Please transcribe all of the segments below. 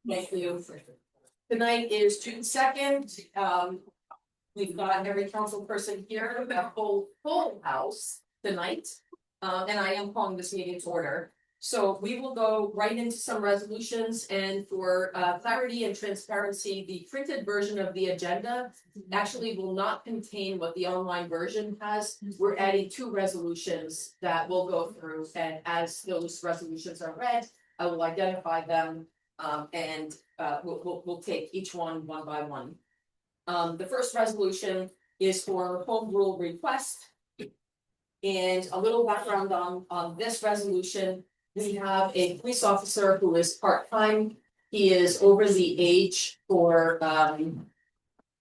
Thank you. Tonight is June 2nd. We've got every council person here, a full house tonight. And I am calling this meeting to order. So we will go right into some resolutions, and for clarity and transparency, the printed version of the agenda actually will not contain what the online version has. We're adding 2 resolutions that we'll go through, and as those resolutions are read, I will identify them and we'll take each one by one. The first resolution is for home rule request. And a little background on this resolution. We have a police officer who is part-time. He is over the age for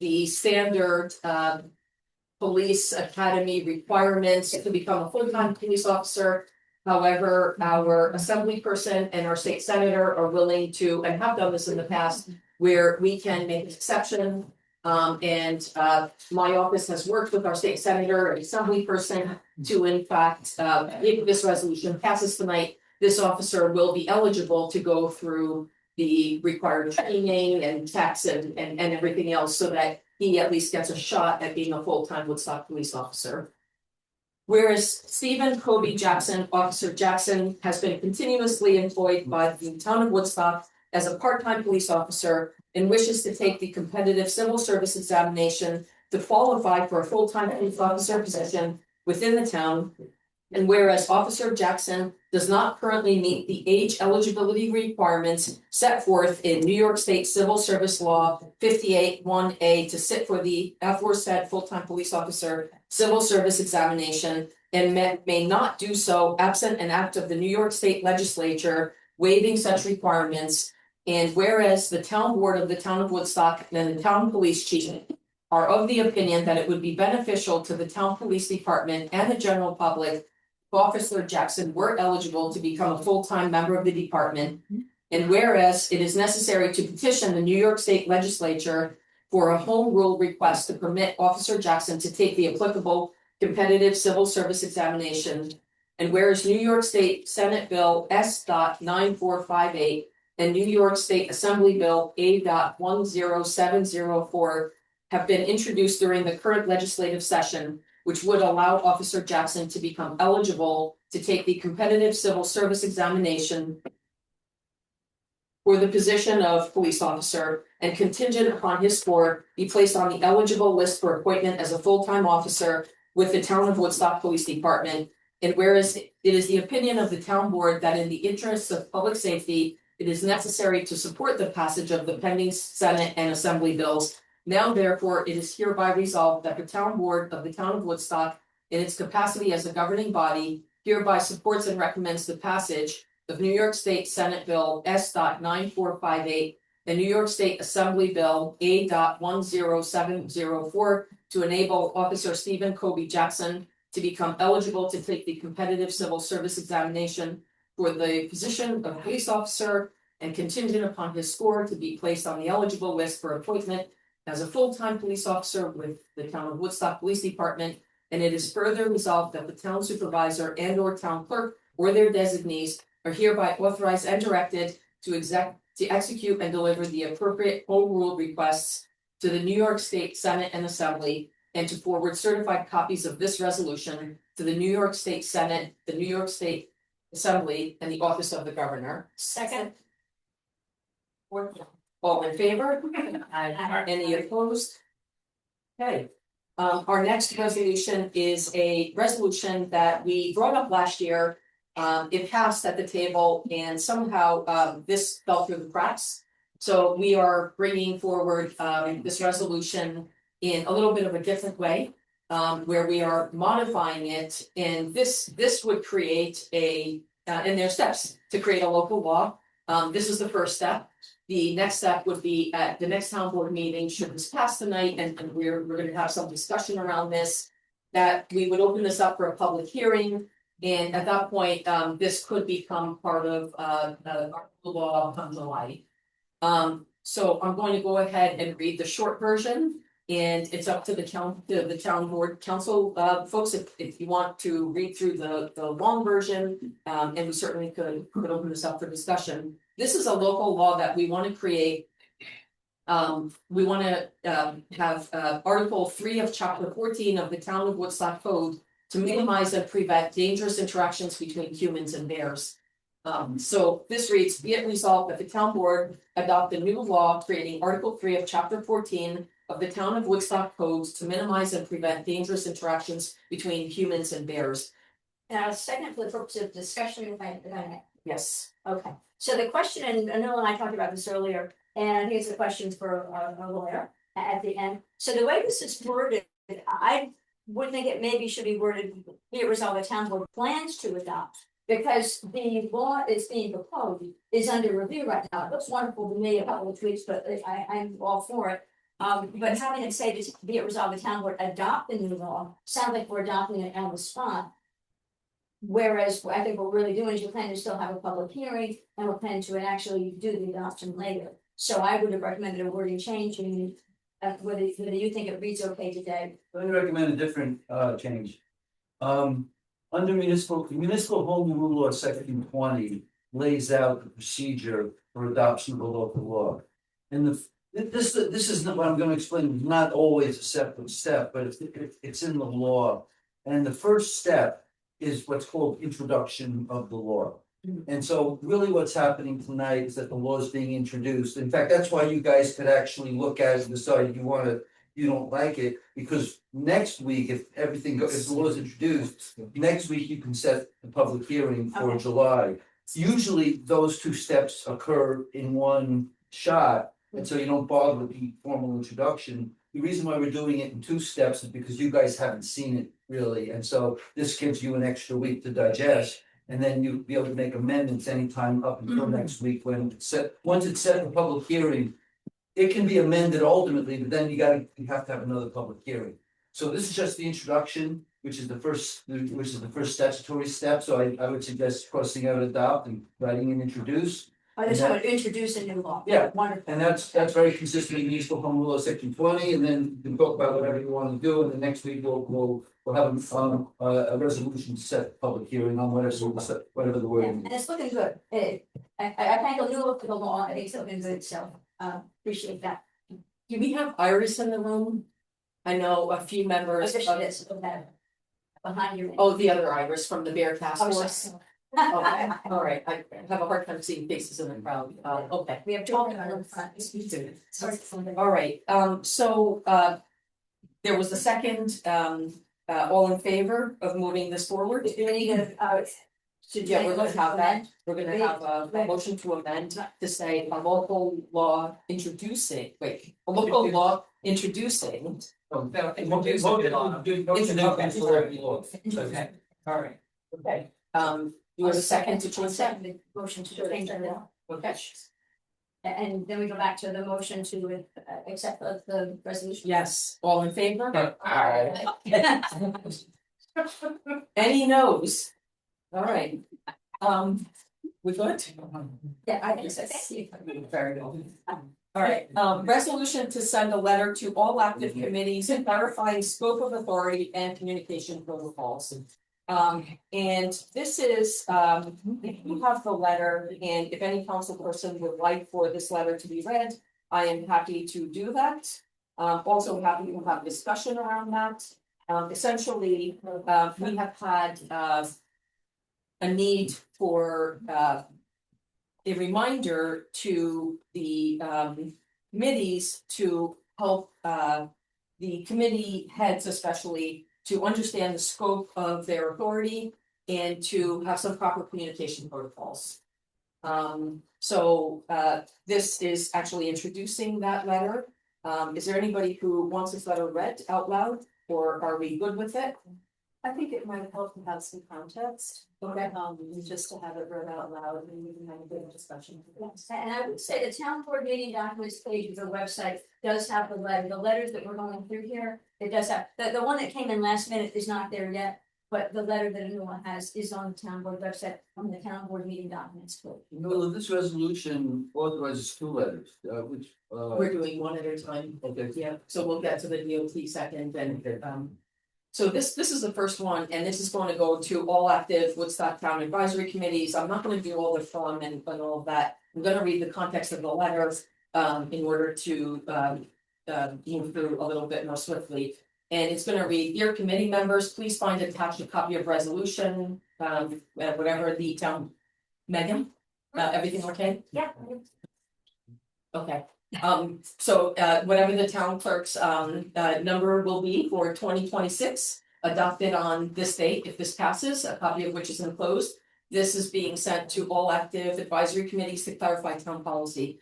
the standard police academy requirements to become a full-time police officer. However, our assembly person and our state senator are willing to, and have done this in the past, where we can make an exception. And my office has worked with our state senator and assembly person to, in fact, if this resolution passes tonight, this officer will be eligible to go through the required training and tax and everything else, so that he at least gets a shot at being a full-time Woodstock police officer. Whereas Stephen Kobe Jackson, Officer Jackson, has been continuously employed by the town of Woodstock as a part-time police officer and wishes to take the competitive civil service examination to qualify for a full-time police officer position within the town. And whereas Officer Jackson does not currently meet the age eligibility requirements set forth in New York State Civil Service Law 58(1)(a) to sit for the aforesaid full-time police officer civil service examination, and may not do so absent an act of the New York State Legislature waiving such requirements. And whereas the town board of the town of Woodstock and the town police chief are of the opinion that it would be beneficial to the town police department and the general public if Officer Jackson were eligible to become a full-time member of the department. And whereas it is necessary to petition the New York State Legislature for a home rule request to permit Officer Jackson to take the applicable competitive civil service examination. And whereas New York State Senate Bill S.9458 and New York State Assembly Bill A.10704 have been introduced during the current legislative session, which would allow Officer Jackson to become eligible to take the competitive civil service examination for the position of police officer, and contingent upon his score, be placed on the eligible list for appointment as a full-time officer with the town of Woodstock Police Department. And whereas it is the opinion of the town board that in the interests of public safety, it is necessary to support the passage of the pending Senate and Assembly bills. Now, therefore, it is hereby resolved that the town board of the town of Woodstock, in its capacity as a governing body, hereby supports and recommends the passage of New York State Senate Bill S.9458 and New York State Assembly Bill A.10704 to enable Officer Stephen Kobe Jackson to become eligible to take the competitive civil service examination for the position of police officer, and contingent upon his score to be placed on the eligible list for appointment as a full-time police officer with the town of Woodstock Police Department. And it is further resolved that the town supervisor and or town clerk or their designees are hereby authorized and directed to execute and deliver the appropriate home rule requests to the New York State Senate and Assembly, and to forward certified copies of this resolution to the New York State Senate, the New York State Assembly, and the Office of the Governor. Second. All in favor? Any opposed? Okay. Our next resolution is a resolution that we brought up last year. It passed at the table, and somehow this fell through the cracks. So we are bringing forward this resolution in a little bit of a different way, where we are modifying it. And this would create and there's steps to create a local law. This is the first step. The next step would be at the next town board meeting, should this pass tonight, and we're going to have some discussion around this, that we would open this up for a public hearing. And at that point, this could become part of our law come to light. So I'm going to go ahead and read the short version. And it's up to the town board council, folks, if you want to read through the long version, and we certainly could open this up for discussion. This is a local law that we want to create. We want to have Article 3 of Chapter 14 of the Town of Woodstock Code to minimize and prevent dangerous interactions between humans and bears. So this reads, be it resolved that the town board adopt a new law creating Article 3 of Chapter 14 of the Town of Woodstock Codes to minimize and prevent dangerous interactions between humans and bears. Second, for the purpose of discussion, if I may. Yes. Okay, so the question, and Noel and I talked about this earlier, and here's the question for a lawyer at the end. So the way this is worded, I would think it maybe should be worded, be it resolved the town board plans to adopt. Because the law is being proposed is under review right now. It looks wonderful to me, a couple of tweaks, but I'm all for it. But having it say this, be it resolved the town board adopt the new law, sounds like we're adopting it on the spot. Whereas I think what we're really doing is we're planning to still have a public hearing and we're planning to actually do the adoption later. So I would have recommended a wording change, and whether you think it reads okay today. I recommend a different change. Under municipal home rule law section 20 lays out the procedure for adoption of a local law. And this is not what I'm going to explain, not always a separate step, but it's in the law. And the first step is what's called introduction of the law. And so really what's happening tonight is that the law is being introduced. In fact, that's why you guys could actually look at it and decide you don't like it, because next week, if everything goes, if the law is introduced, next week you can set the public hearing for July. Usually those two steps occur in one shot, and so you don't bother with the formal introduction. The reason why we're doing it in two steps is because you guys haven't seen it really, and so this gives you an extra week to digest. And then you'll be able to make amendments anytime up until next week when it's set. Once it's set for public hearing, it can be amended ultimately, but then you have to have another public hearing. So this is just the introduction, which is the first statutory step. So I would suggest crossing out adopt and writing in introduce. I just want to introduce a new law. Yeah, wonderful. And that's very consistent with municipal home rule section 20, and then you can talk about whatever you want to do, and the next week we'll have a resolution to set public hearing on whatever the word. And it's looking good. I thank a new look at the law. I think it's looking good. So appreciate that. Do we have Iris in the room? I know a few members. Behind you. Oh, the other Iris from the Bear Task Oh, Force. sorry. Okay, all right, I have a hard time seeing faces in the crowd, okay. We have talking on the front. All right, so there was a second, all in favor of moving this forward? Do we need a Yeah, we're gonna have that, we're gonna have a motion to amend to say a local law introducing, a local law introducing. Okay, All right, okay, you have a second to change that? Motion to change the law. Okay. And then we go back to the motion to accept the resolution. Yes, all in favor? Aye. Any no's? All right, we good? Yeah, I think so. Very good. All right, resolution to send a letter to all active committees clarifying scope of authority and communication protocols. And this is, you have the letter, and if any council person would like for this letter to be read, I am happy to do that. Also happy to have discussion around that. Essentially, we have had a need for a reminder to the committees to help the committee heads especially to understand the scope of their authority and to have some proper communication protocols. So this is actually introducing that letter. Is there anybody who wants this letter read out loud, or are we good with it? I think it might help to have some context, Okay. just to have it read out loud and we can have a good discussion. Yes, and I would say the town board meeting documents page of the website does have the letters that we're going through here. It does have, the one that came in last minute is not there yet, but the letter that Anula has is on the town board website, on the town board meeting documents. No, this resolution authorizes two letters, which, We're doing one at a time. okay. Yeah, so we'll get to the DOT second and, so this is the first one, and this is going to go to all active Woodstock Town Advisory Committees. I'm not gonna do all the form and all of that. I'm gonna read the context of the letter, in order to, move through a little bit more swiftly. And it's gonna read, dear committee members, please find attached a copy of resolution, whatever the town. Megan, everything okay? Yeah. Okay, so whatever the town clerk's number will be for 2026, adopted on this date, if this passes, a copy of which is enclosed. This is being sent to all active advisory committees to clarify town policy.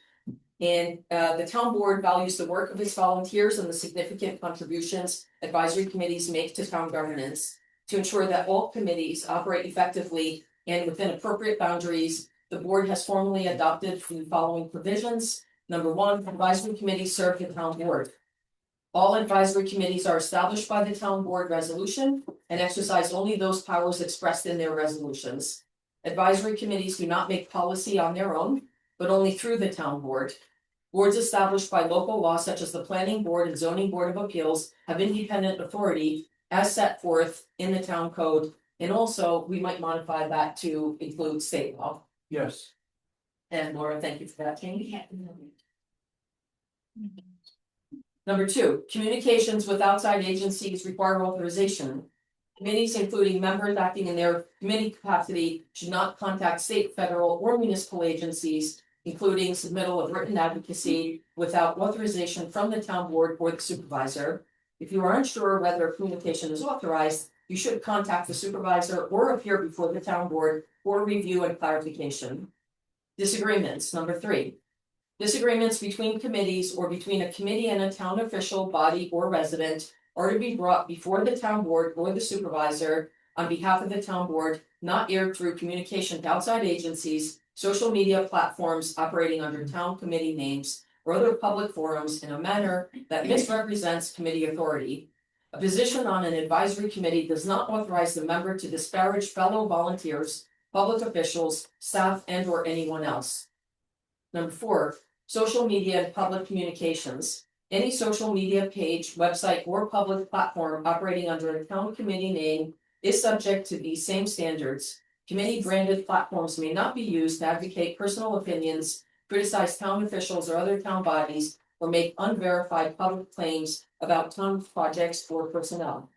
And the town board values the work of its volunteers and the significant contributions advisory committees make to town governance. To ensure that all committees operate effectively and within appropriate boundaries, the board has formally adopted the following provisions. Number one, advisory committees serve the town board. All advisory committees are established by the town board resolution and exercise only those powers expressed in their resolutions. Advisory committees do not make policy on their own, but only through the town board. Boards established by local law such as the Planning Board and Zoning Board of Appeals have independent authority as set forth in the town code. And also, we might modify that to include state law. Yes. And Laura, thank you for that change. Number two, communications with outside agencies require authorization. Committees, including members acting in their committee capacity, should not contact state, federal, or municipal agencies, including submittal of written advocacy without authorization from the town board or the supervisor. If you are unsure whether a communication is authorized, you should contact the supervisor or appear before the town board for review and clarification. Disagreements, number three. Disagreements between committees or between a committee and a town official, body, or resident are to be brought before the town board or the supervisor on behalf of the town board, not aired through communication to outside agencies, social media platforms operating under town committee names, or other public forums in a manner that misrepresents committee authority. A position on an advisory committee does not authorize the member to disparage fellow volunteers, public officials, staff, and or anyone else. Number four, social media and public communications. Any social media page, website, or public platform operating under a town committee name is subject to these same standards. Committee branded platforms may not be used to advocate personal opinions, criticize town officials or other town bodies, or make unverified public claims about town projects or personnel.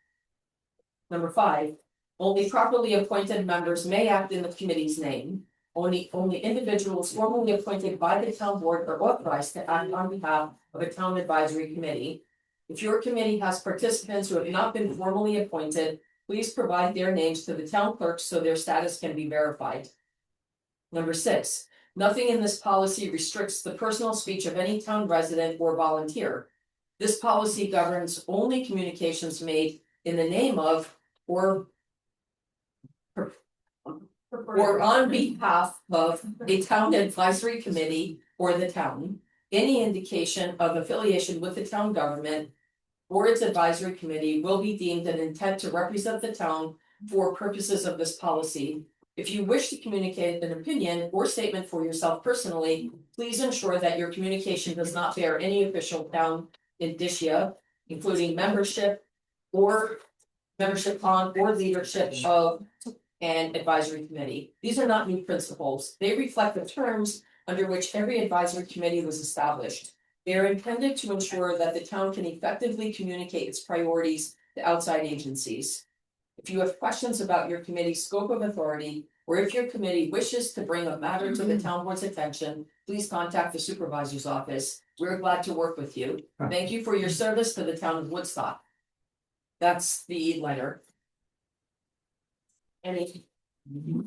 Number five, only properly appointed members may act in the committee's name. Only individuals formally appointed by the town board are authorized to act on behalf of a town advisory committee. If your committee has participants who have not been formally appointed, please provide their names to the town clerk so their status can be verified. Number six, nothing in this policy restricts the personal speech of any town resident or volunteer. This policy governs only communications made in the name of or on behalf of a town advisory committee or the town. Any indication of affiliation with the town government or its advisory committee will be deemed an intent to represent the town for purposes of this policy. If you wish to communicate an opinion or statement for yourself personally, please ensure that your communication does not bear any official town indicia, including membership on or leadership of an advisory committee. These are not new principles. They reflect the terms under which every advisory committee was established. They are intended to ensure that the town can effectively communicate its priorities to outside agencies. If you have questions about your committee's scope of authority, or if your committee wishes to bring a matter to the town board's attention, please contact the supervisor's office. We're glad to work with you. Thank you for your service to the town of Woodstock. That's the letter. Any? You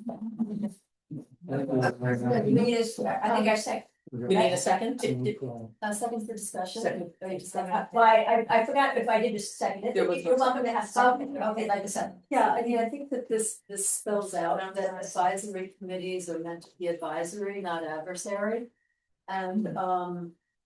mean is, I think I said, We need a second? Second for discussion. Second. well, I forgot if I did just second it. There was You're no welcome to have something, okay, like a second. Yeah, I mean, I think that this spells out that advisory committees are meant to be advisory, not adversary. And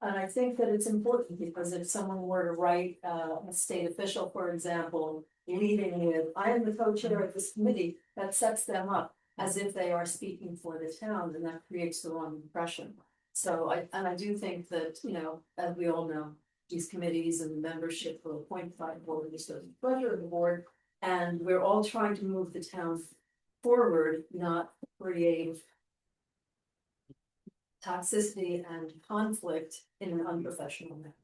I think that it's important because if someone were to write a state official, for example, leading with, I am the co-chair of this committee, that sets them up as if they are speaking for the town, and that creates the wrong impression. So I do think that, you know, as we all know, these committees and membership are appointed by the board, this is the pleasure of the board. And we're all trying to move the town forward, not create toxicity and conflict in an unprofessional manner.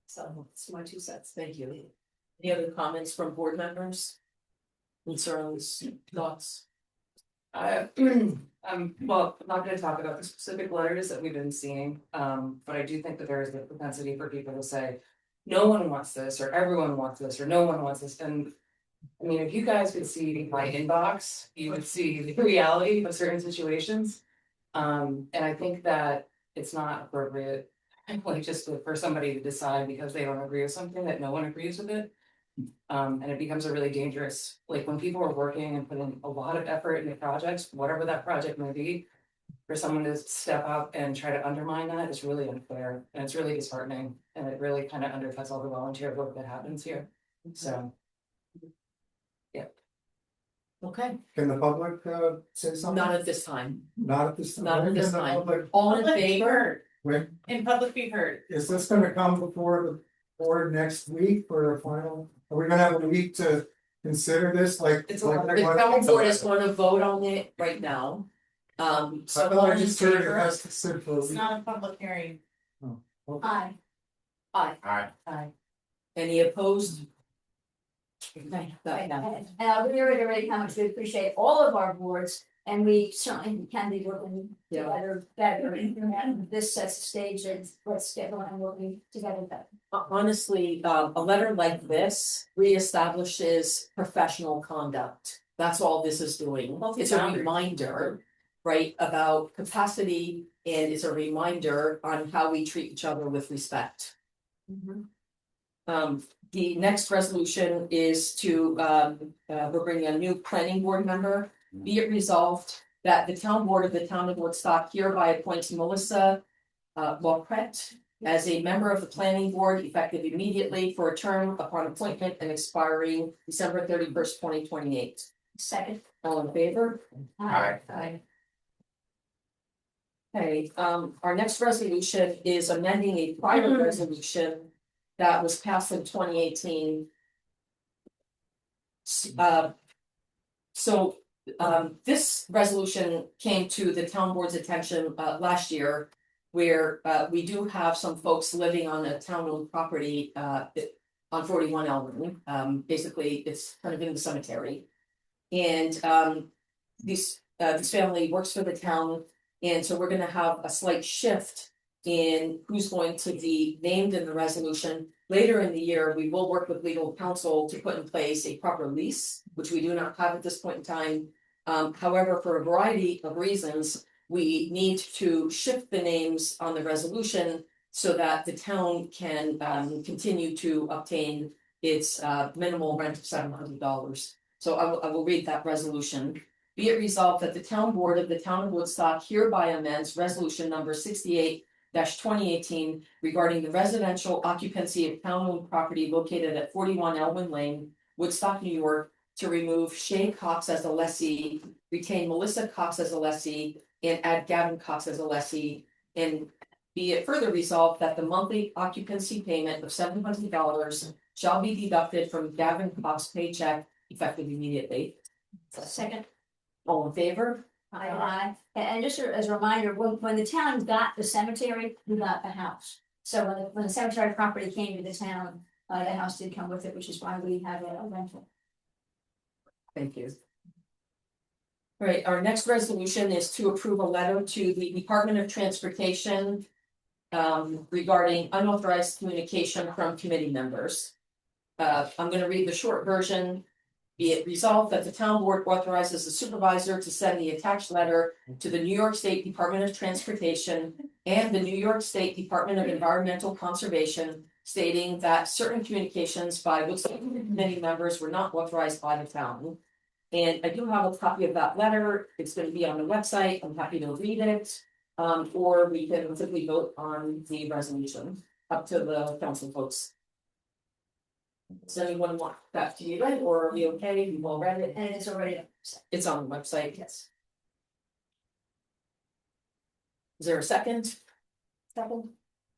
So it's my 2 cents. Thank you. Any other comments from board members? Concerns, thoughts? Well, I'm not gonna talk about the specific letters that we've been seeing, but I do think that there is a propensity for people to say. No one wants this, or everyone wants this, or no one wants this, and. I mean, if you guys could see my inbox, you would see the reality of certain situations. And I think that it's not appropriate, like just for somebody to decide because they don't agree with something that no one agrees with it. And it becomes a really dangerous, like when people are working and putting a lot of effort into projects, whatever that project may be. For someone to step up and try to undermine that is really unfair and it's really disheartening and it really kind of undercuts all the volunteer work that happens here. So. Okay, Can the public say something? not at this time, Not at this time. not at When this can the time. public- All in favor? When, In public be heard. is this gonna come before the board next week for a final? Are we gonna have a week to consider this, like? It's a like lot. The what- town board is going to vote on it right now. I So thought all I in just heard it favor? has to sit for a It's week. not a public hearing. Aye. Aye. Any opposed? Okay, that passes. And I'll reiterate how much we appreciate all of our boards, and we certainly can be working Yeah. together better. And this sets the stage, and let's get on working together better. Honestly, a letter like this reestablishes professional conduct. That's all this is doing. It's a reminder, right, about capacity and it's a reminder on how we treat each other with respect. The next resolution is to, we're bringing a new planning board member. Be it resolved that the town board of the town of Woodstock hereby appoints Melissa Lawrette as a member of the planning board effective immediately for a term upon appointment and expiring December 31st, 2028. Second. All in favor? Aye. Aye. Okay, our next resolution is amending a prior resolution that was passed in 2018. So this resolution came to the town board's attention last year. Where we do have some folks living on a town-owned property on 41 Elm. Basically, it's kind of in the cemetery. And this family works for the town, and so we're gonna have a slight shift in who's going to be named in the resolution. Later in the year, we will work with legal counsel to put in place a proper lease, which we do not have at this point in time. However, for a variety of reasons, we need to shift the names on the resolution so that the town can continue to obtain its minimal rent of $700. So I will read that resolution. Be it resolved that the town board of the town of Woodstock hereby amends resolution number 68-2018 regarding the residential occupancy of town-owned property located at 41 Elwyn Lane, Woodstock, New York, to remove Shay Cox as a lessee, retain Melissa Cox as a lessee, and add Gavin Cox as a lessee. And be it further resolved that the monthly occupancy payment of $700 shall be deducted from Gavin Cox's paycheck effective immediately. Second. All in favor? Aye. And just as a reminder, when the town got the cemetery, we got the house. So when the cemetery property came to the town, the house did come with it, which is why we have a rental. Thank you. All right, our next resolution is to approve a letter to the Department of Transportation regarding unauthorized communication from committee members. I'm gonna read the short version. Be it resolved that the town board authorizes the supervisor to send the attached letter to the New York State Department of Transportation and the New York State Department of Environmental Conservation stating that certain communications by Woodstock committee members were not authorized by the town. And I do have a copy of that letter. It's going to be on the website. I'm happy to read it. Or we can simply vote on the resolution up to the council votes. Does anyone want that to be read, or are we okay, you've all read it, And it's already, it's on the website, yes. is there a second? Second.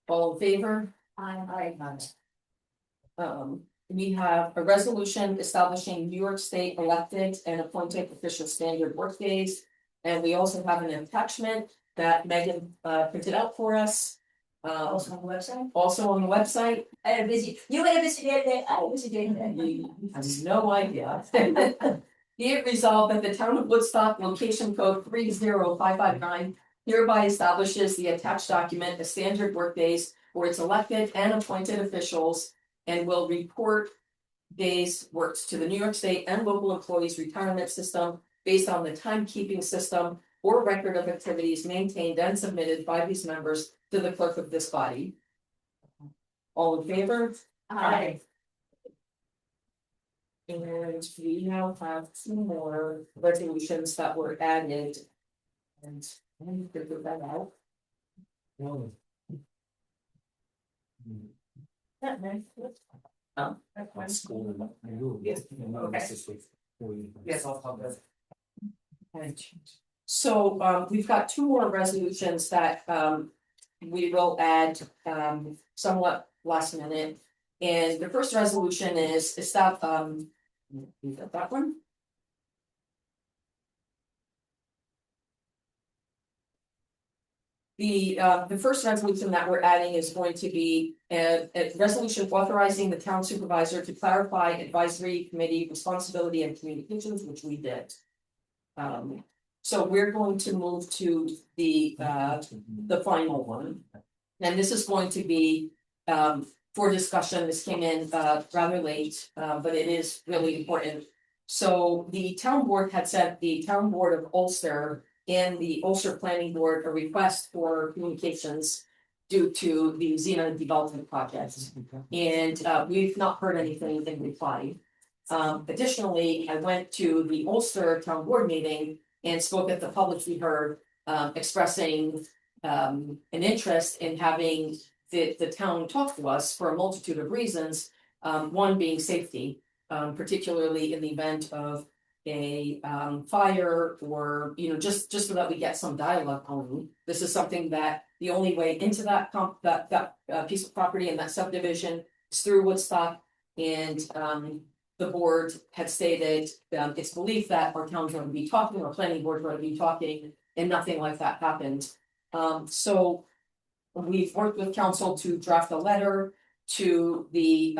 All in favor? I. We have a resolution establishing New York State elected and appointed official standard work days. And we also have an attachment that Megan printed out for us. Also on the website. Also on the website, I had a busy, you had a busy day today, I had a busy day today. you have no idea. Be it resolved that the town of Woodstock, location code 30559, hereby establishes the attached document as standard workdays for its elected and appointed officials, and will report days worked to the New York State and local employees retirement system based on the timekeeping system or record of activities maintained and submitted by these members to the clerk of this body. All in favor? I. And we now have two more resolutions that were added. And I need to figure that out. Well, Yes. Yes, I'll talk about it. So we've got two more resolutions that we will add somewhat last minute. And the first resolution is that one. The first resolution that we're adding is going to be a resolution authorizing the town supervisor to clarify advisory committee responsibility and communications, which we did. So we're going to move to the final one. And this is going to be for discussion. This came in rather late, but it is really important. So the town board had sent the town board of Ulster and the Ulster Planning Board a request for communications due to the Xena development project. And we've not heard anything in reply. Additionally, I went to the Ulster Town Board meeting and spoke at the public we heard, expressing an interest in having the town talk to us for a multitude of reasons. One being safety, particularly in the event of a fire, or just so that we get some dialogue going. This is something that the only way into that piece of property and that subdivision is through Woodstock. And the board had stated its belief that our town's going to be talking, or planning board going to be talking, and nothing like that happened. So we've worked with council to draft a letter to the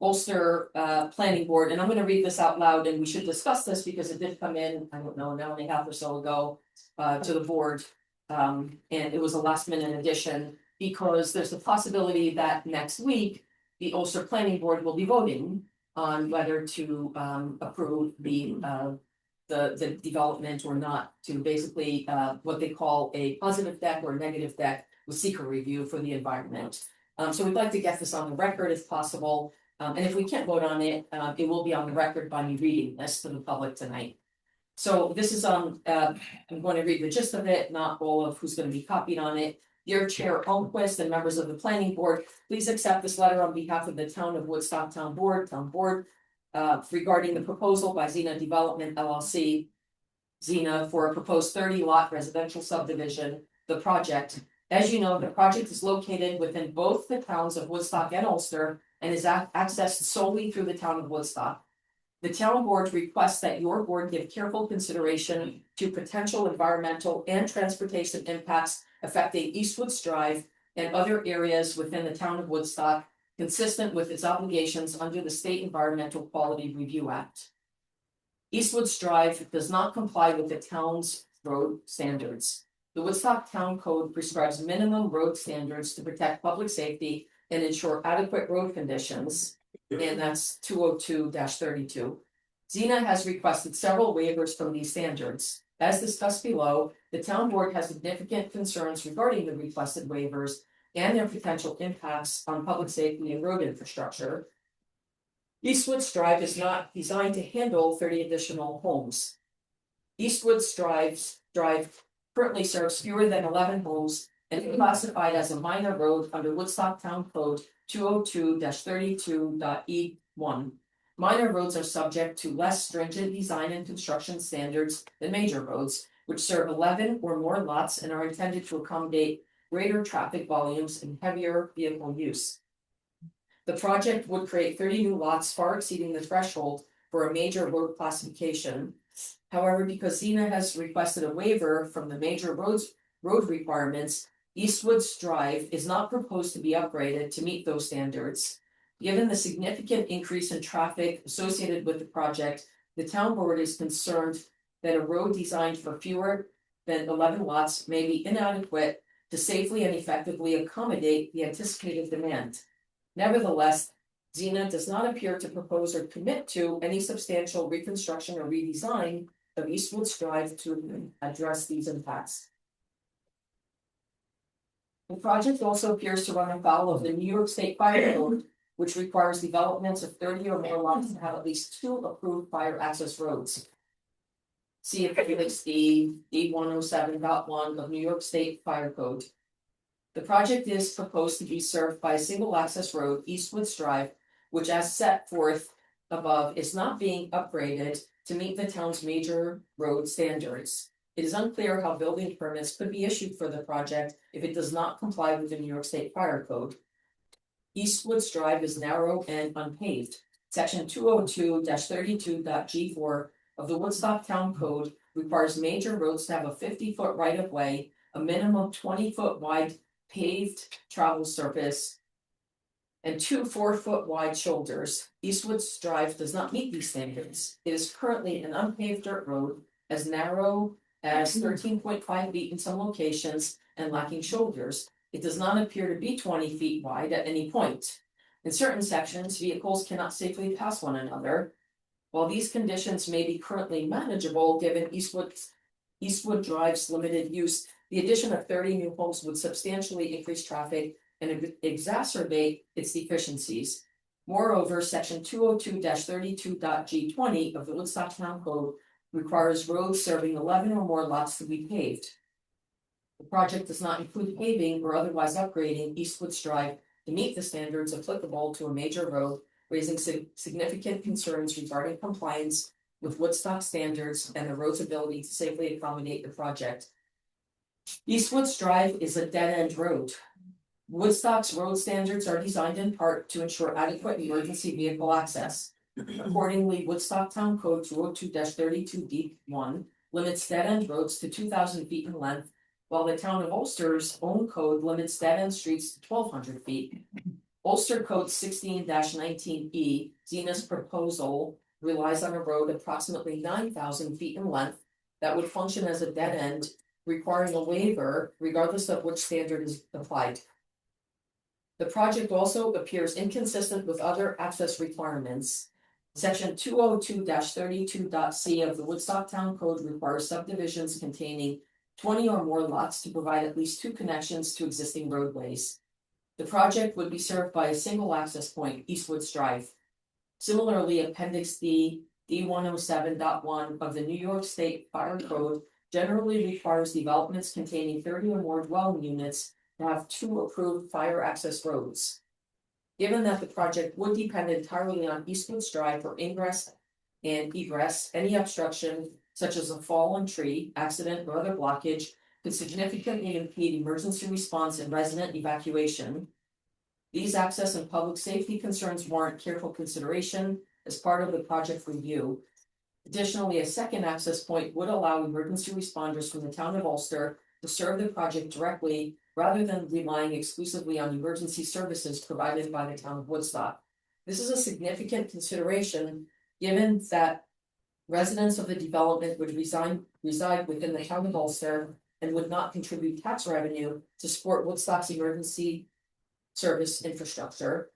Ulster Planning Board, and I'm gonna read this out loud, and we should discuss this because it did come in, I don't know, an hour and a half or so ago to the board. And it was a last minute addition, because there's a possibility that next week the Ulster Planning Board will be voting on whether to approve the development or not, to basically what they call a positive deck or negative deck with secret review for the environment. So we'd like to get this on the record if possible. And if we can't vote on it, it will be on the record by me reading this to the public tonight. So this is I'm going to read the gist of it, not all of who's going to be copied on it. Dear Chair Almquist and members of the Planning Board, please accept this letter on behalf of the Town of Woodstock Town Board, regarding the proposal by Xena Development LLC, Xena, for a proposed 30-lot residential subdivision, the project. As you know, the project is located within both the towns of Woodstock and Ulster, and is accessed solely through the town of Woodstock. The town board requests that your board give careful consideration to potential environmental and transportation impacts affecting Eastwoods Drive and other areas within the town of Woodstock, consistent with its obligations under the State Environmental Quality Review Act. Eastwoods Drive does not comply with the town's road standards. The Woodstock Town Code prescribes minimum road standards to protect public safety and ensure adequate road conditions, and that's 202-32. Xena has requested several waivers from these standards. As discussed below, the town board has significant concerns regarding the requested waivers and their potential impacts on public safety and road infrastructure. Eastwoods Drive is not designed to handle 30 additional homes. Eastwoods Drive currently serves fewer than 11 homes and is classified as a minor road under Woodstock Town Code 202-32.E1. Minor roads are subject to less stringent design and construction standards than major roads, which serve 11 or more lots and are intended to accommodate greater traffic volumes and heavier vehicle use. The project would create 30 new lots, far exceeding the threshold for a major road classification. However, because Xena has requested a waiver from the major road requirements, Eastwoods Drive is not proposed to be upgraded to meet those standards. Given the significant increase in traffic associated with the project, the town board is concerned that a road designed for fewer than 11 lots may be inadequate to safely and effectively accommodate the anticipated demand. Nevertheless, Xena does not appear to propose or commit to any substantial reconstruction or redesign of Eastwoods Drive to address these impacts. The project also appears to run afoul of the New York State Fire Code, which requires developments of 30 or more lots to have at least 2 approved fire access roads. See Appendix D, D107.1 of New York State Fire Code. The project is proposed to be served by a single access road, Eastwoods Drive, which, as set forth above, is not being upgraded to meet the town's major road standards. It is unclear how building permits could be issued for the project if it does not comply with the New York State Fire Code. Eastwoods Drive is narrow and unpaved. Section 202-32.G4 of the Woodstock Town Code requires major roads to have a 50-foot right-of-way, a minimum 20-foot wide paved travel surface, and 2 4-foot wide shoulders. Eastwoods Drive does not meet these standards. It is currently an unpaved dirt road, as narrow as 13.5 feet in some locations and lacking shoulders. It does not appear to be 20 feet wide at any point. In certain sections, vehicles cannot safely pass one another. While these conditions may be currently manageable given Eastwood Drive's limited use, the addition of 30 new homes would substantially increase traffic and exacerbate its deficiencies. Moreover, section 202-32.G20 of the Woodstock Town Code requires roads serving 11 or more lots to be paved. The project does not include paving or otherwise upgrading Eastwoods Drive to meet the standards applicable to a major road, raising significant concerns regarding compliance with Woodstock standards and the road's ability to safely accommodate the project. Eastwoods Drive is a dead-end road. Woodstock's road standards are designed in part to ensure adequate emergency vehicle access. Accordingly, Woodstock Town Code 202-32D1 limits dead-end roads to 2,000 feet in length, while the town of Ulster's own code limits dead-end streets to 1,200 feet. Ulster Code 16-19E, Xena's proposal, relies on a road approximately 9,000 feet in length that would function as a dead end, requiring a waiver regardless of which standard is applied. The project also appears inconsistent with other access requirements. Section 202-32.C of the Woodstock Town Code requires subdivisions containing 20 or more lots to provide at least 2 connections to existing roadways. The project would be served by a single access point, Eastwoods Drive. Similarly, Appendix D, D107.1 of the New York State Fire Code generally requires developments containing 30 or more dwelling units to have 2 approved fire access roads. Given that the project would depend entirely on Eastwoods Drive for ingress and egress, any obstruction, such as a fallen tree, accident, or other blockage, could significantly impede emergency response and resident evacuation. These access and public safety concerns warrant careful consideration as part of the project review. Additionally, a second access point would allow emergency responders from the town of Ulster to serve the project directly rather than relying exclusively on emergency services provided by the town of Woodstock. This is a significant consideration given that residents of the development would reside within the town of Ulster and would not contribute tax revenue to support Woodstock's emergency service infrastructure.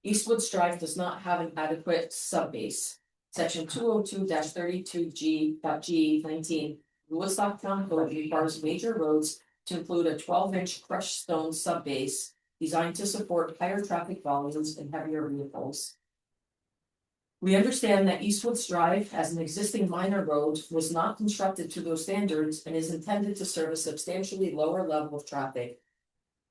Eastwoods Drive does not have an adequate subbase. Section 202-32G.G19, the Woodstock Town Code requires major roads to include a 12-inch crushed stone subbase designed to support higher traffic volumes and heavier vehicles. We understand that Eastwoods Drive, as an existing minor road, was not constructed to those standards and is intended to serve a substantially lower level of traffic.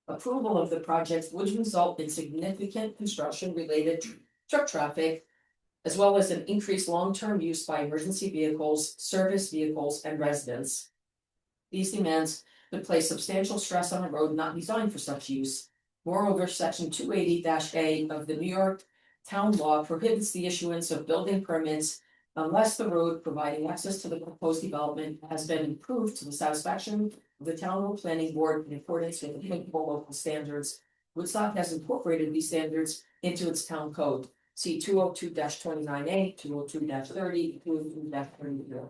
Approval of the project would result in significant construction-related truck traffic, as well as an increased long-term use by emergency vehicles, service vehicles, and residents. These demands would place substantial stress on a road not designed for such use. Moreover, section 280-A of the New York Town Law prohibits the issuance of building permits unless the road providing access to the proposed development has been improved to the satisfaction of the Town Road Planning Board in accordance with applicable local standards. Woodstock has incorporated these standards into its town code. See 202-29A, 202-30, 202-32.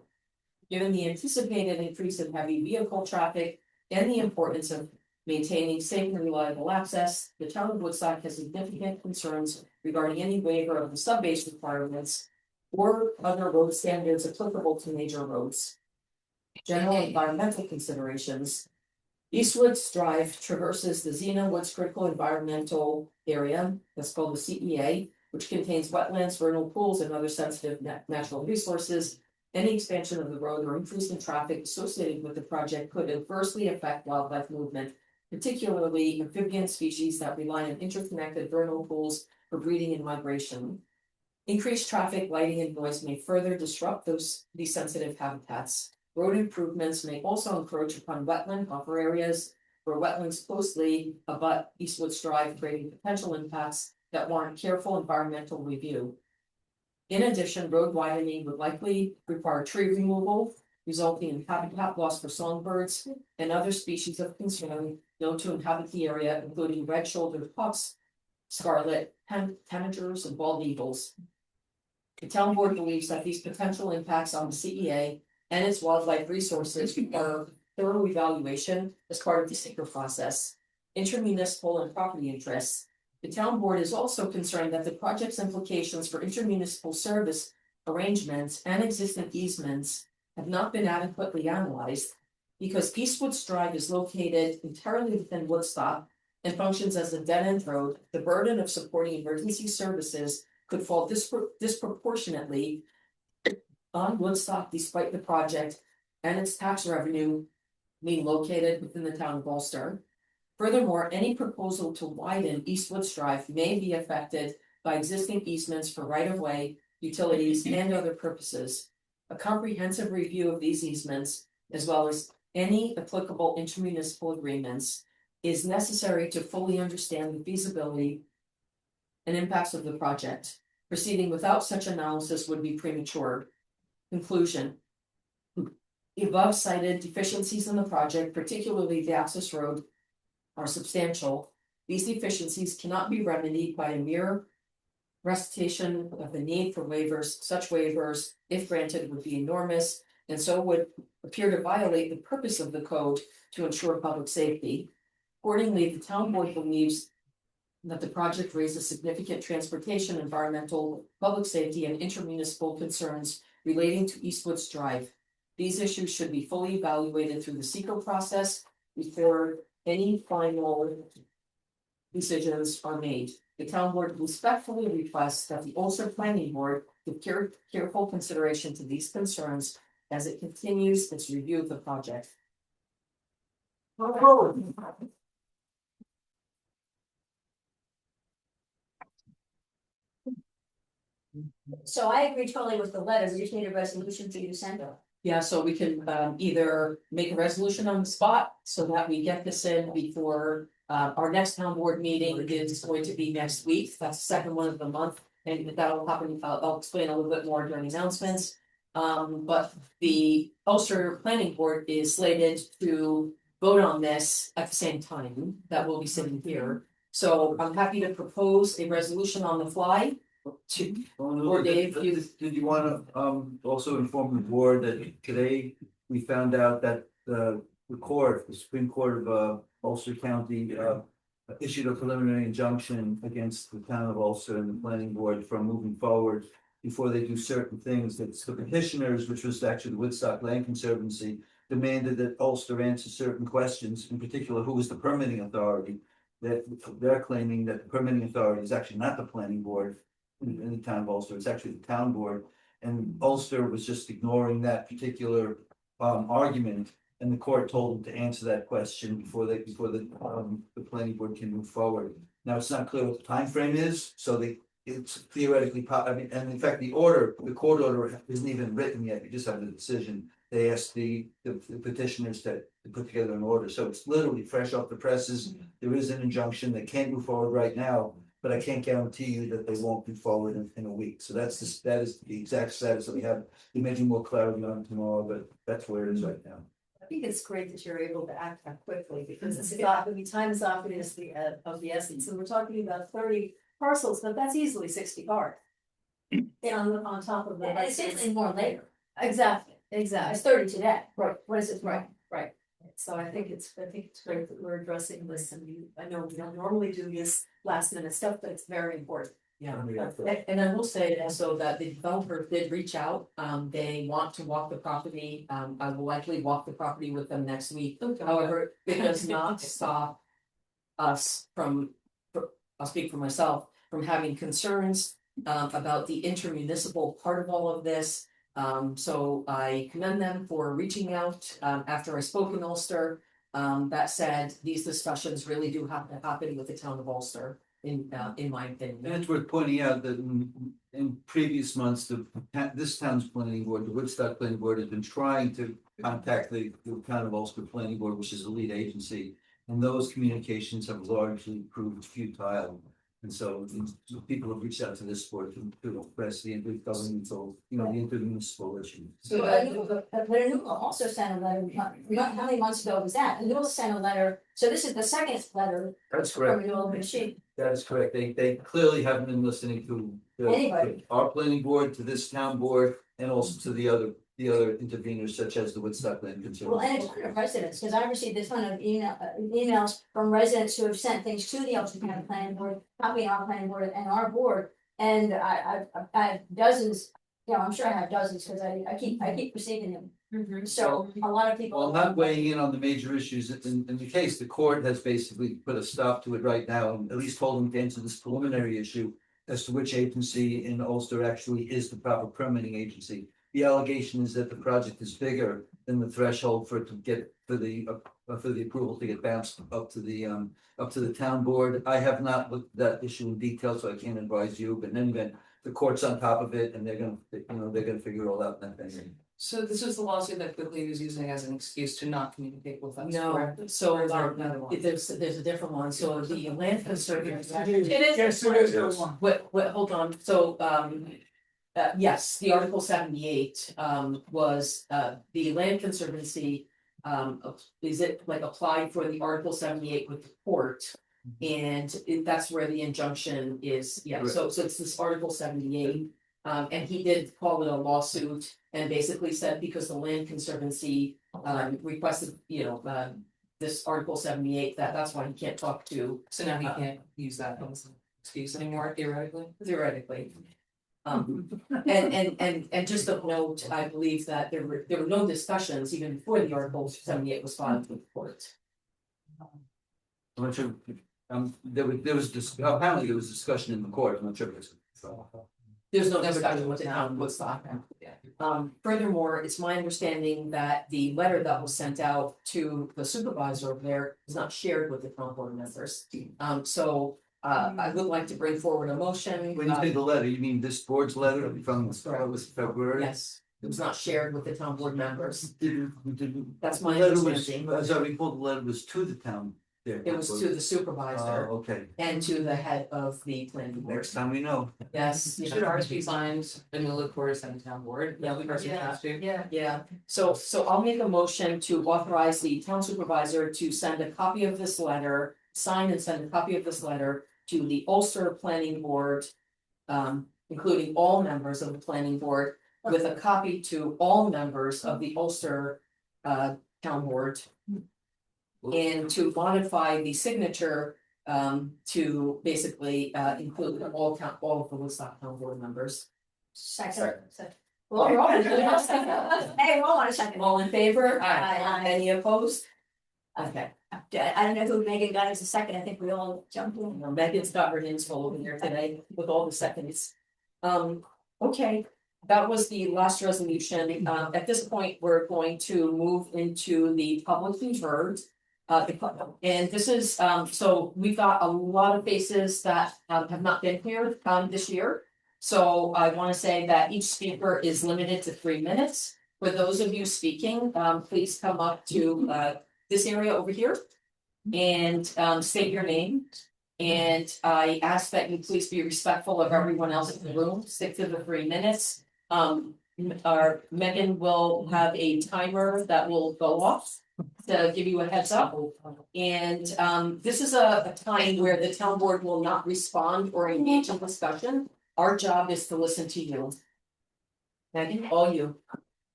Given the anticipated increase in heavy vehicle traffic and the importance of maintaining safe and reliable access, the town of Woodstock has significant concerns regarding any waiver of the sub-base requirements or other road standards applicable to major roads. General environmental considerations. Eastwoods Drive traverses the Xena Woods Critical Environmental Area, that's called the CEA, which contains wetlands, vernal pools, and other sensitive natural resources. Any expansion of the road or increase in traffic associated with the project could adversely affect wildlife movement, particularly amphibian species that rely on interconnected vernal pools for breeding and migration. Increased traffic, lighting, and noise may further disrupt these sensitive habitats. Road improvements may also encroach upon wetland buffer areas where wetlands closely abut Eastwoods Drive, creating potential impacts that warrant careful environmental review. In addition, road widening would likely require tree removal, resulting in habitat loss for songbirds and other species of concern known to inhabit the area, including red-shouldered pucks, scarlet tanagers, and bald eagles. The town board believes that these potential impacts on the CEA and its wildlife resources require thorough evaluation as part of the seeker process. Intermunicipal and property interests. The town board is also concerned that the project's implications for intermunicipal service arrangements and existing easements have not been adequately analyzed because Eastwoods Drive is located entirely within Woodstock and functions as a dead-end road. The burden of supporting emergency services could fall disproportionately on Woodstock despite the project and its tax revenue being located within the town of Ulster. Furthermore, any proposal to widen Eastwoods Drive may be affected by existing easements for right-of-way, utilities, and other purposes. A comprehensive review of these easements, as well as any applicable intermunicipal agreements, is necessary to fully understand the feasibility and impacts of the project. Proceeding without such analysis would be premature. Conclusion. The above cited deficiencies in the project, particularly the access road, are substantial. These deficiencies cannot be remedied by a mere recitation of the need for waivers. Such waivers, if granted, would be enormous and so would appear to violate the purpose of the code to ensure public safety. Accordingly, the town board believes that the project raises significant transportation, environmental, public safety, and intermunicipal concerns relating to Eastwoods Drive. These issues should be fully evaluated through the seeker process before any final decisions are made. The town board respectfully requests that the Ulster Planning Board give careful consideration to these concerns as it continues its review of the project. So I agree totally with the letter, we just need a resolution for you to send out. Yeah, so we can either make a resolution on the spot so that we get this in before our next town board meeting is going to be next week. That's the second one of the month, and that'll happen. I'll explain a little bit more during announcements. But the Ulster Planning Board is slated to vote on this at the same time that we'll be sitting here. So I'm happy to propose a resolution on the fly. Or Dave, Did you wanna also inform the board that today we found out that the Supreme Court of Ulster County issued a preliminary injunction against the town of Ulster and the planning board from moving forward before they do certain things. That the petitioners, which was actually the Woodstock Land Conservancy, demanded that Ulster answer certain questions, in particular, who was the permitting authority. That they're claiming that the permitting authority is actually not the planning board. in the town of Ulster, it's actually the town board. And Ulster was just ignoring that particular argument, and the court told them to answer that question before the planning board can move forward. Now, it's not clear what the time frame is, so it's theoretically, I mean, and in fact, the court order isn't even written yet, we just have the decision. They asked the petitioners to put together an order, so it's literally fresh off the presses. There is an injunction, they can't move forward right now, but I can't guarantee you that they won't move forward in a week. So that is the exact status that we have. We may be more clarity on tomorrow, but that's where it is right now. I think it's great that you're able to act that quickly, because it's not, I mean, time is obviously of the essence, and we're talking about 30 parcels, but that's easily 60 cars. On top of that. And it's definitely more later. Exactly, It's exactly, 30 today. What is it? right. So I think it's great that we're addressing this, and I know we don't normally do this last minute stuff, but it's very important. Yeah, and I will say also that the developer did reach out, they want to walk the property, I will likely walk the property with them next week. However, it does not stop us from, I'll speak for myself, from having concerns about the intermunicipal part of all of this. So I commend them for reaching out after I spoke in Ulster. That said, these discussions really do have to happen with the town of Ulster, in my opinion. And it's worth pointing out that in previous months, this town's planning board, the Woodstock Planning Board, has been trying to contact the town of Ulster Planning Board, which is a lead agency. And those communications have largely proved futile. And so people have reached out to this board to express the intergovernmental, the intermunicipal issue. So, but Anula also sent a letter, how many months ago was that? Anula sent a letter, so this is the second letter That's from correct. Anula, but she, That is correct. They clearly haven't been listening to Anybody. our planning board, to this town board, and also to the other interveners such as the Woodstock Land well, and a Conservancy. ton of residents, because I received a ton of emails from residents who have sent things to the Ulster County Planning Board, copying our planning board and our board. And I have dozens, I'm sure I have dozens, because I keep receiving them. So a lot of people. Well, not weighing in on the major issues in the case, the court has basically put a stop to it right now, and at least told them to answer this preliminary issue as to which agency in Ulster actually is the proper permitting agency. The allegation is that the project is bigger than the threshold for it to get for the approval to get bounced up to the town board. I have not looked at that issue in detail, so I can't advise you, but in any event, the court's on top of it, and they're gonna figure it all out in that thing. So this is the lawsuit that Quigley was using as an excuse to not communicate with us, No, correct? so Or is there another one? there's a different one, so the land conservancy. It is. Yes, it is the one. Wait, hold on, so, yes, the Article 78, was, the land conservancy. Is it like applied for the Article 78 with the court? And that's where the injunction is, so it's this Article 78. And he did call it a lawsuit and basically said because the land conservancy, requested, this Article 78, that's why he can't talk to. So now he can't use that as an excuse anymore, Theoretically. And just of note, I believe that there were no discussions even before the Article 78 was filed with the court. I'm not sure, there was apparently there was discussion in the court, I'm not sure if it's. There's no discussion with the town Woodstock. Furthermore, it's my understanding that the letter that was sent out to the supervisor over there is not shared with the town board members. So I would like to bring forward a motion. When you say the letter, you mean this board's letter from February? Yes, it was not shared with the town board members. Didn't. That's my The letter was, understanding. as I recall, the letter was to the town there. It was to the supervisor Okay, and to the head of the planning board. next time we know. Yes, Should ours be signed in the look course and town board? Yeah, we person has to. Yeah, so I'll make a motion to authorize the town supervisor to send a copy of this letter, sign and send a copy of this letter to the Ulster Planning Board, including all members of the planning board, with a copy to all members of the Ulster town board. And to modify the signature to basically include all of the Woodstock town board members. Second. Well, we're all on a second. Hey, we're all on a second. All in favor? Aye. Any opposed? Okay, I don't know who Megan got as a second, I think we all jumped in. Megan's got her hands full over here today with all the seconds. Okay, that was the last resolution. At this point, we're going to move into the publicly heard. And this is, so we've got a lot of faces that have not been here this year. So I want to say that each speaker is limited to 3 minutes. For those of you speaking, please come up to this area over here and state your name. And I ask that you please be respectful of everyone else in the room, stick to the 3 minutes. Our Megan will have a timer that will go off to give you a heads up. And this is a time where the town board will not respond or engage in discussion. Our job is to listen to you. Megan, all you.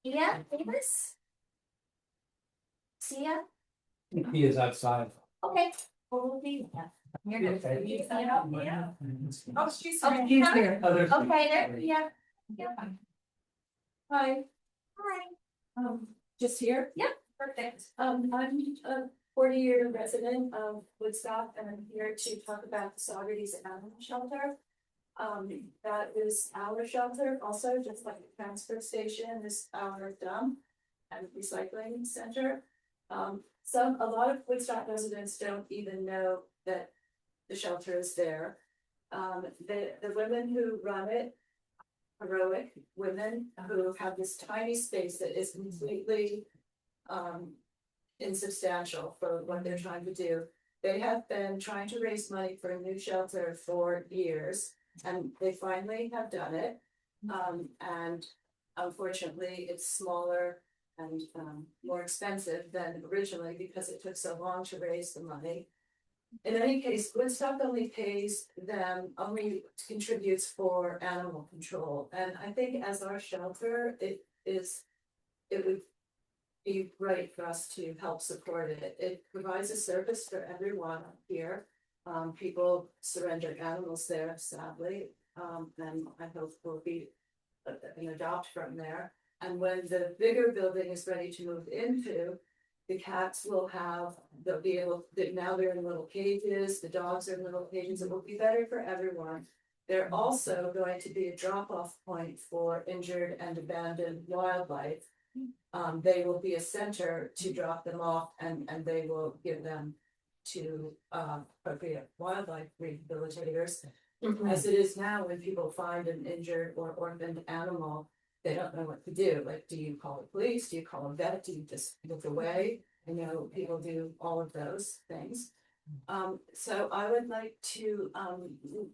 Yeah, Davis? See ya? He is outside. Okay. We'll be. You're good. Yeah. Oh, she's Okay. here. Okay, there, yeah. Yeah. Hi, Hi. just here. Perfect. I'm a 40-year resident of Woodstock and I'm here to talk about the Saugerties Animal Shelter. That is our shelter also, just like the transfer station is our dump and recycling center. A lot of Woodstock residents don't even know that the shelter is there. The women who run it, heroic women who have this tiny space that is completely insubstantial for what they're trying to do. They have been trying to raise money for a new shelter for years, and they finally have done it. And unfortunately, it's smaller and more expensive than originally because it took so long to raise the money. In any case, Woodstock only contributes for animal control, and I think as our shelter, it would be right for us to help support it. It provides a service for everyone here. People surrender animals there, sadly, and I hope will be an adopt from there. And when the bigger building is ready to move into, the cats will they'll be able, now they're in little cages, the dogs are in little cages, it will be better for everyone. They're also going to be a drop-off point for injured and abandoned wildlife. They will be a center to drop them off and they will give them to appropriate wildlife rehabilitators. As it is now, when people find an injured or orphaned animal, they don't know what to do. Like, do you call the police? Do you call a vet? Do you just look away? I know people do all of those things. So I would like to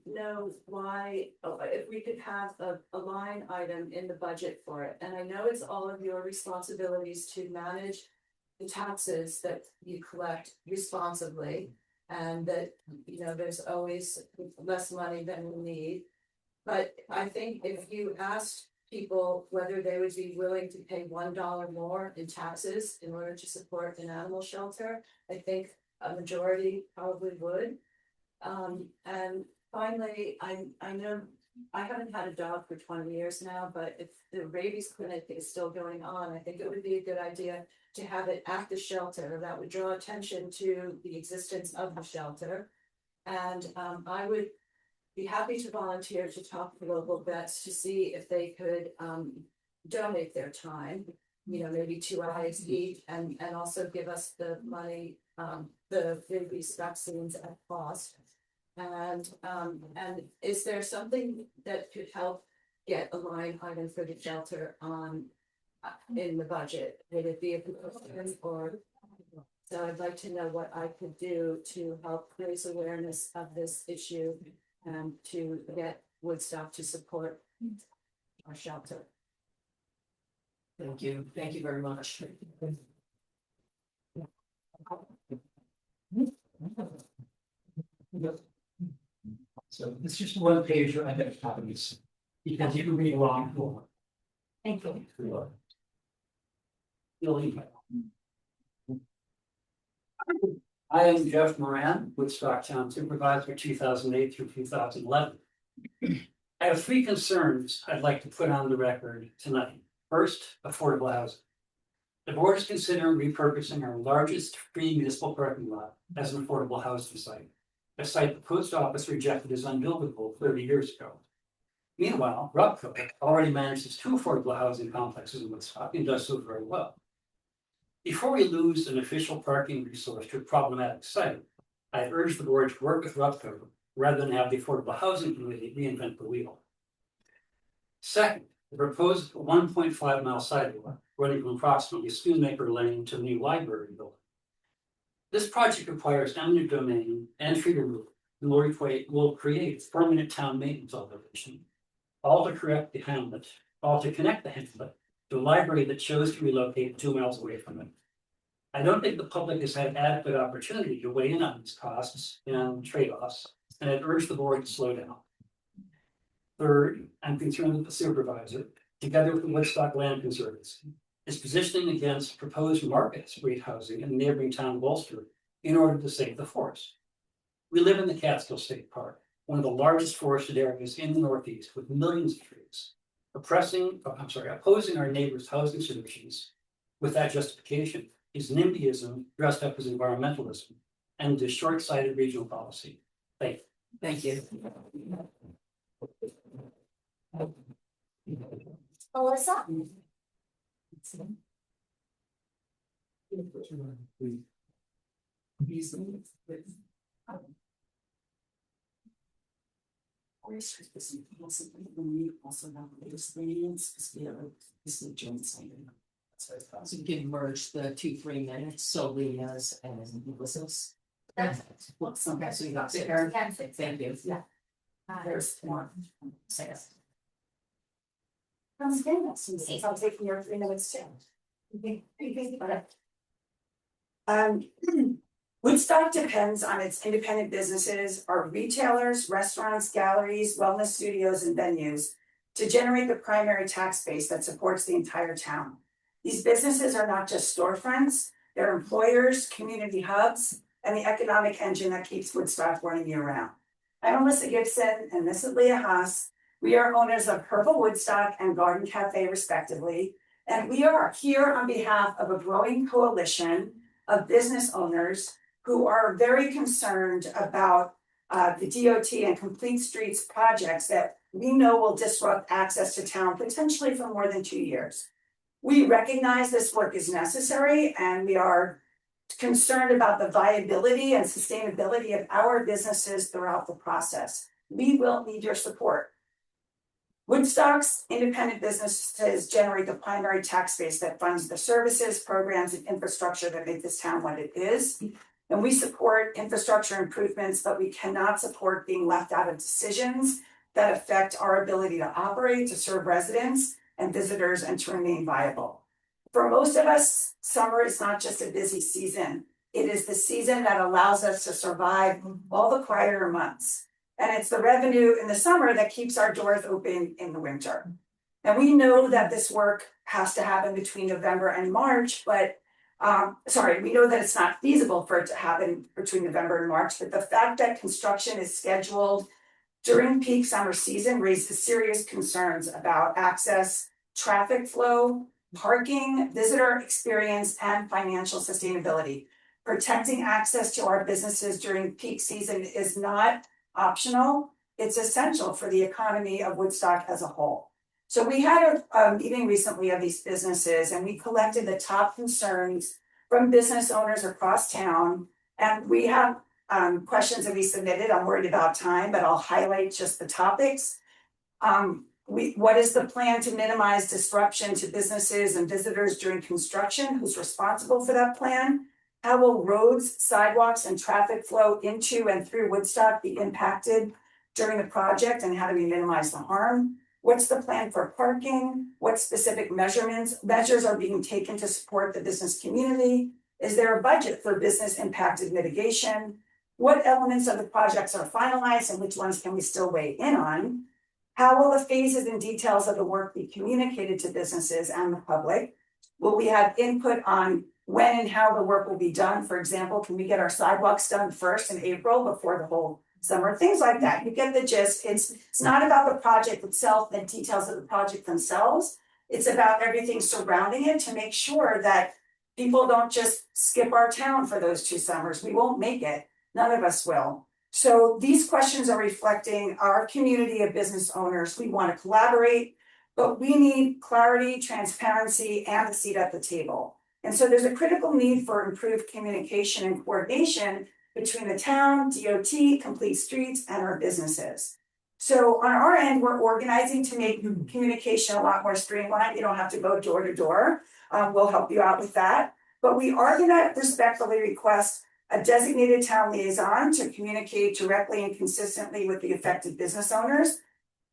know why, if we could have a line item in the budget for it. And I know it's all of your responsibilities to manage the taxes that you collect responsibly. And that, there's always less money than we need. But I think if you asked people whether they would be willing to pay $1 more in taxes in order to support an animal shelter, I think a majority probably would. And finally, I know I haven't had a dog for 20 years now, but if the rabies clinic is still going on, I think it would be a good idea to have it at the shelter. That would draw attention to the existence of the shelter. And I would be happy to volunteer to talk to local vets to see if they could donate their time, maybe 2 hours each, and also give us the money, the rabies vaccines at cost. And is there something that could help get a line item for the shelter on in the budget? Would it be a proposal or? So I'd like to know what I could do to help raise awareness of this issue and to get Woodstock to support our shelter. Thank you very much. So it's just one page I have copies. Because you can read along for. Thank you. I am Jeff Moran, Woodstock Town Supervisor, 2008 through 2011. I have 3 concerns I'd like to put on the record tonight. First, affordable housing. The board is considering repurposing our largest free municipal parking lot as an affordable housing site. A site the post office rejected as unbuildable 30 years ago. Meanwhile, Rupco already manages 2 affordable housing complexes in Woodstock and does so very well. Before we lose an official parking resource to a problematic site, I urge the board to work with Rupco rather than have the Affordable Housing Committee reinvent the wheel. Second, the proposed 1.5-mile sidewalk running from approximately Schoonmaker Lane to the new library building. This project requires eminent domain and tree removal and will create permanent town maintenance obligation, all to connect the hamlet to the library that chose to relocate 2 miles away from it. I don't think the public has had adequate opportunity to weigh in on these costs and trade-offs, and I'd urge the board to slow down. Third, I'm concerned that the supervisor, together with the Woodstock Land Conservancy, is positioning against proposed market rate housing in the neighboring town of Ulster in order to save the forest. We live in the Catskill State Park, one of the largest forested areas in the Northeast with millions of trees. Opposing our neighbors' housing solutions with that justification is NIMBYism dressed up as environmentalism and is short-sighted regional policy. Thank you. Thank you. Melissa? So you can merge the 2-3 minutes, so Leah's and Melissa's. Okay, so you got it. Thank you. Yeah. There's one. I'm taking your 3 minutes too. Woodstock depends on its independent businesses, our retailers, restaurants, galleries, wellness studios, and venues to generate the primary tax base that supports the entire town. These businesses are not just storefronts, they're employers, community hubs, and the economic engine that keeps Woodstock running year-round. I'm Melissa Gibson, and this is Leah Haas. We are owners of Purple Woodstock and Garden Cafe, respectively, and we are here on behalf of a growing coalition of business owners who are very concerned about the DOT and Complete Streets projects that we know will disrupt access to town potentially for more than 2 years. We recognize this work is necessary, and we are concerned about the viability and sustainability of our businesses throughout the process. We will need your support. Woodstock's independent businesses generate the primary tax base that funds the services, programs, and infrastructure that make this town what it is. And we support infrastructure improvements, but we cannot support being left out of decisions that affect our ability to operate, to serve residents and visitors, and to remain viable. For most of us, summer is not just a busy season. It is the season that allows us to survive all the quieter months. And it's the revenue in the summer that keeps our doors open in the winter. And we know that this work has to happen between November and March, but we know that it's not feasible for it to happen between November and March, but the fact that construction is scheduled during peak summer season raises serious concerns about access, traffic flow, parking, visitor experience, and financial sustainability. Protecting access to our businesses during peak season is not optional, it's essential for the economy of Woodstock as a whole. So we had a meeting recently of these businesses, and we collected the top concerns from business owners across town. And we have questions that we submitted. I'm worried about time, but I'll highlight just the topics. What is the plan to minimize disruption to businesses and visitors during construction? Who's responsible for that plan? How will roads, sidewalks, and traffic flow into and through Woodstock be impacted during the project, and how do we minimize the harm? What's the plan for parking? What specific measures are being taken to support the business community? Is there a budget for business impacted mitigation? What elements of the projects are finalized and which ones can we still weigh in on? How will the phases and details of the work be communicated to businesses and the public? Will we have input on when and how the work will be done? For example, can we get our sidewalks done first in April before the whole summer? Things like that. You get the gist. It's not about the project itself, the details of the project themselves. It's about everything surrounding it to make sure that people don't just skip our town for those 2 summers. We won't make it. None of us will. So these questions are reflecting our community of business owners. We want to collaborate, but we need clarity, transparency, and a seat at the table. And so there's a critical need for improved communication and coordination between the town, DOT, Complete Streets, and our businesses. So on our end, we're organizing to make communication a lot more streamlined. You don't have to go door to door. We'll help you out with that. But we are gonna respectfully request a designated town liaison to communicate directly and consistently with the affected business owners.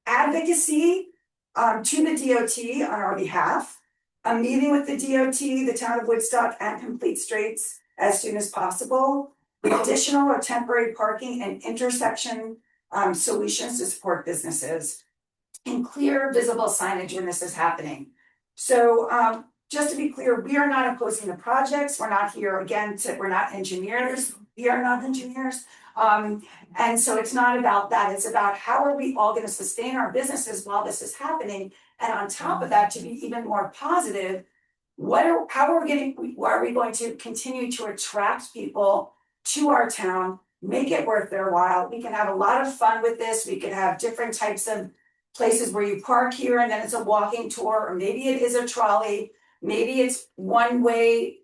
Advocacy to the DOT on our behalf. A meeting with the DOT, the town of Woodstock, and Complete Streets as soon as possible. Additional or temporary parking and intersection solutions to support businesses. And clear visible signage when this is happening. So just to be clear, we are not opposing the projects. We're not here again we're not engineers. We are not engineers. And so it's not about that. It's about how are we all going to sustain our businesses while this is happening. And on top of that, to be even more positive, how are we going to continue to attract people to our town, make it worth their while? We can have a lot of fun with this. We could have different types of places where you park here and then it's a walking tour, or maybe it is a trolley, maybe it's one-way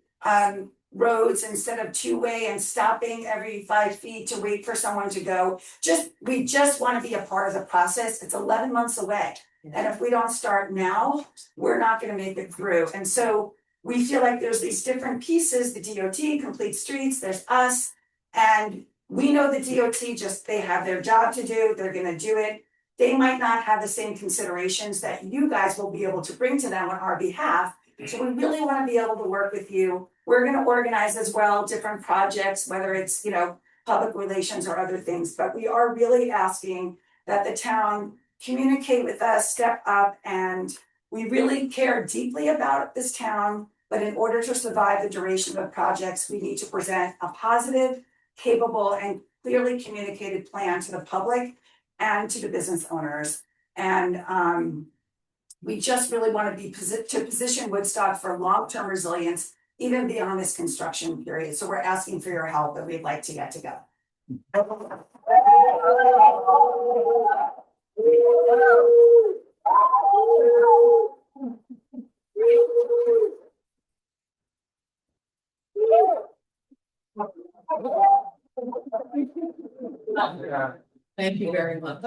roads instead of two-way and stopping every 5 feet to wait for someone to go. We just want to be a part of the process. It's 11 months away. And if we don't start now, we're not going to make it through. And so we feel like there's these different pieces, the DOT, Complete Streets, there's us, and we know the DOT they have their job to do, they're going to do it. They might not have the same considerations that you guys will be able to bring to them on our behalf. So we really want to be able to work with you. We're going to organize as well different projects, whether it's, public relations or other things, but we are really asking that the town communicate with us, step up, and we really care deeply about this town, but in order to survive the duration of projects, we need to present a positive, capable, and clearly communicated plan to the public and to the business owners. And we just really want to position Woodstock for long-term resilience, even beyond this construction period. So we're asking for your help, and we'd like to get to go. Thank you very much.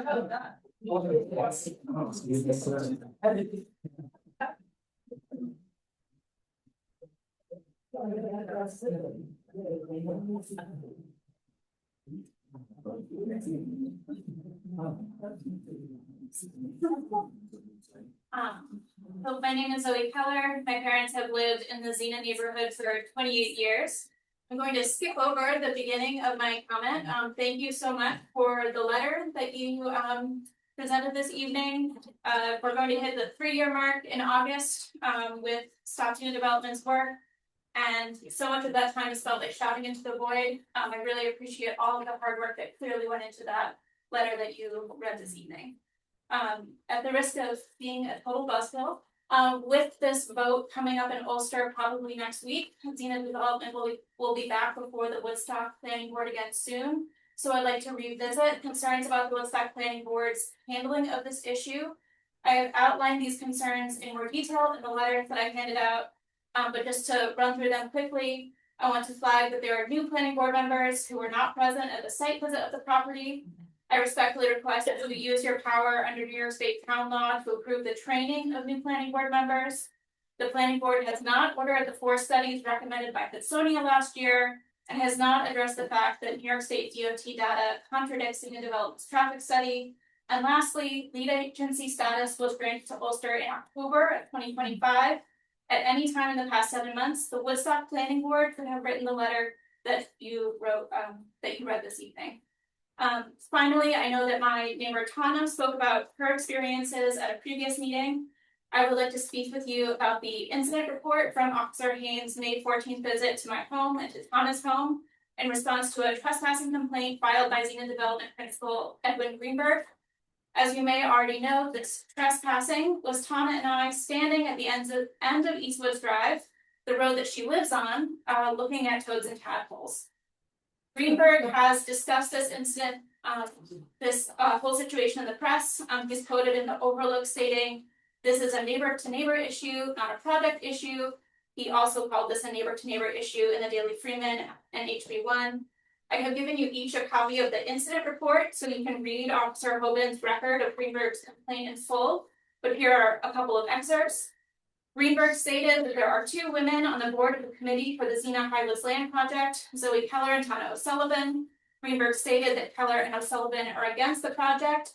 So my name is Zoe Keller. My parents have lived in the Xena neighborhood for 28 years. I'm going to skip over the beginning of my comment. Thank you so much for the letter that you presented this evening. We're going to hit the 3-year mark in August with Stop Unit Development's work. And so much of that time is felt like shouting into the void. I really appreciate all of the hard work that clearly went into that letter that you read this evening. At the risk of being a total buzzkill, with this vote coming up in Ulster probably next week, Xena Development will be back before the Woodstock Planning Board again soon. So I'd like to revisit concerns about the Woodstock Planning Board's handling of this issue. I have outlined these concerns in more detail in the letters that I handed out, but just to run through them quickly, I want to flag that there are new planning board members who were not present at the site visit of the property. I respectfully request that you use your power under New York State Town Law to approve the training of new planning board members. The planning board has not ordered the 4 studies recommended by Hudsonia last year and has not addressed the fact that New York State DOT data contradicts Xena Development's traffic study. And lastly, lead agency status was granted to Ulster in October of 2025. At any time in the past 7 months, the Woodstock Planning Board could have written the letter that you wrote, that you read this evening. Finally, I know that my neighbor Tana spoke about her experiences at a previous meeting. I would like to speak with you about the incident report from Officer Haynes' May 14th visit to my home and to Tana's home in response to a trespassing complaint filed by Xena Development Principal Edwin Greenberg. As you may already know, this trespassing was Tana and I standing at the end of Eastwoods Drive, the road that she lives on, looking at toads and tadpoles. Greenberg has discussed this incident, this whole situation in the press. He's quoted in the Overlook stating, "This is a neighbor to neighbor issue, not a project issue." He also called this a neighbor to neighbor issue in the Daily Freeman and HB1. I have given you each a copy of the incident report so you can read Officer Hoban's record of Greenberg's complaint in full, but here are a couple of excerpts. Greenberg stated that there are 2 women on the board of the committee for the Xena Highlands Land Project, Zoe Keller and Tana O'Sullivan. Greenberg stated that Keller and O'Sullivan are against the project.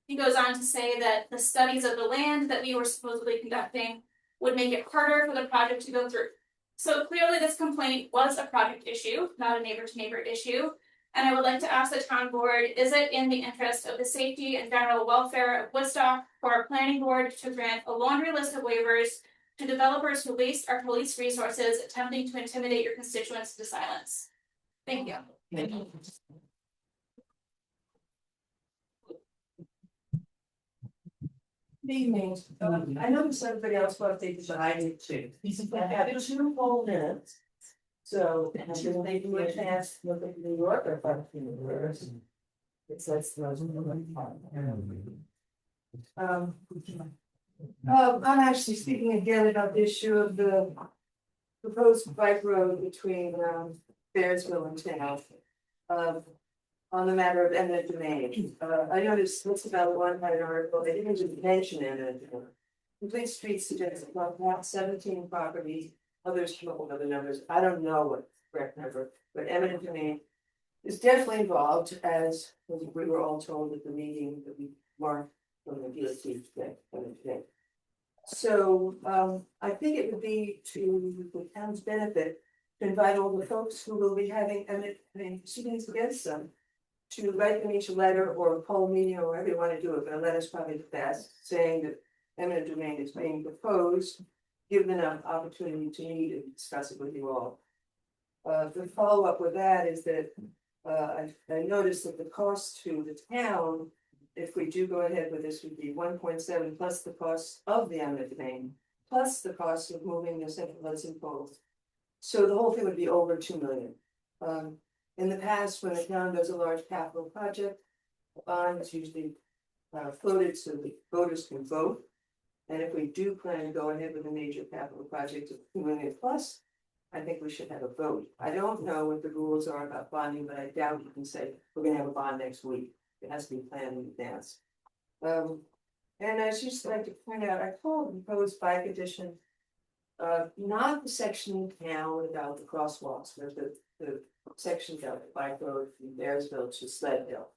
He goes on to say that the studies of the land that we were supposedly conducting would make it harder for the project to go through. So clearly this complaint was a project issue, not a neighbor to neighbor issue. And I would like to ask the town board, is it in the interest of the safety and general welfare of Woodstock for our planning board to grant a laundry list of waivers to developers who waste our police resources attempting to intimidate your constituents to silence? Thank you. Evening, I noticed everybody else updated, but I did too. I have 2 whole minutes. So, and I'm they do a chance, to look at New York or fucking yours. It says. I'm actually speaking again about the issue of the proposed bike road between Bearsville and Town. On the matter of eminent domain, I noticed what's about one had an article, they didn't even mention eminent domain. Complete Street suggests about 17 properties, others come up with other numbers, I don't know what correct number, but eminent domain is definitely involved, as we were all told at the meeting that we marked from the DOT today. So I think it would be to the town's benefit to invite all the folks who will be having eminent domain proceedings against them to write them each a letter or a poll meeting or whatever you want to do it, but a letter's probably the best, saying that eminent domain is being proposed, give them an opportunity to meet and discuss it with you all. The follow-up with that is that I noticed that the cost to the town, if we do go ahead with this, would be 1.7 plus the cost of the eminent domain, plus the cost of moving the central Hudson poles. So the whole thing would be over 2 million. In the past, when the town does a large capital project, the bond is usually floated so the voters can vote. And if we do plan to go ahead with a major capital project of 2 million plus, I think we should have a vote. I don't know what the rules are about bonding, but I doubt you can say we're gonna have a bond next week. It has to be planned in advance. And I just like to point out, I call the proposed bike addition, not the section now about the crosswalks, but the section down the bike road from Bearsville to Sledville.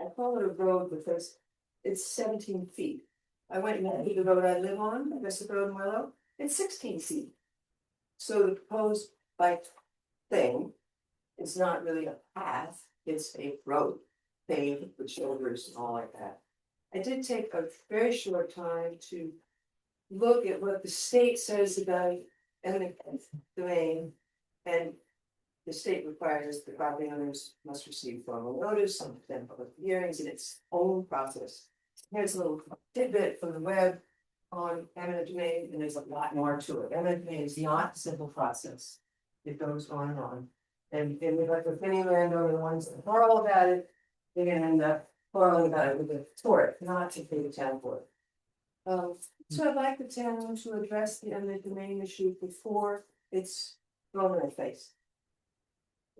I call it a road because it's 17 feet. I went and looked at the road I live on, that's the road in Willow, it's 16 feet. So the proposed bike thing is not really a path, it's a road, paved with shoulders and all like that. I did take a very short time to look at what the state says about eminent domain, and the state requires the property owners must receive formal notice and then public hearings in its own process. Here's a little tidbit from the web on eminent domain, and there's a lot more to it. Eminent domain is not a simple process. It goes on and on. And with like with many landowner, the ones that quarrel about it, they're gonna end up quarreling about it with the tort, not to pay the town for it. So I'd like the town to address the eminent domain issue before it's thrown in their face.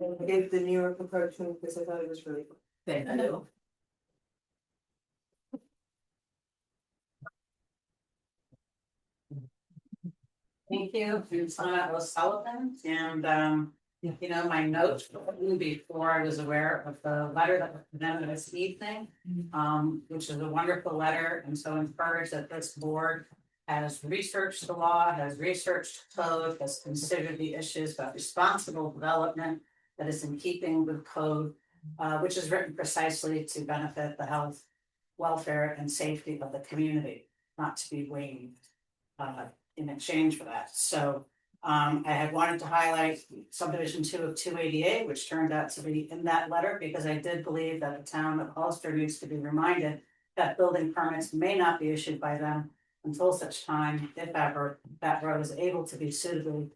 And I gave the New York approach to it because I thought it was really cool. Thank you. Thank you, I'm Sana O'Sullivan, and you know, my notes before I was aware of the letter that was presented this evening. Which is a wonderful letter, and so encouraged that this board has researched the law, has researched code, has considered the issues about responsible development that is in keeping with code, which is written precisely to benefit the health, welfare, and safety of the community, not to be waived in exchange for that. So I had wanted to highlight subdivision 2 of 288, which turned out to be in that letter, because I did believe that the town of Ulster needs to be reminded that building permits may not be issued by them until such time, if ever, that road is able to be suitably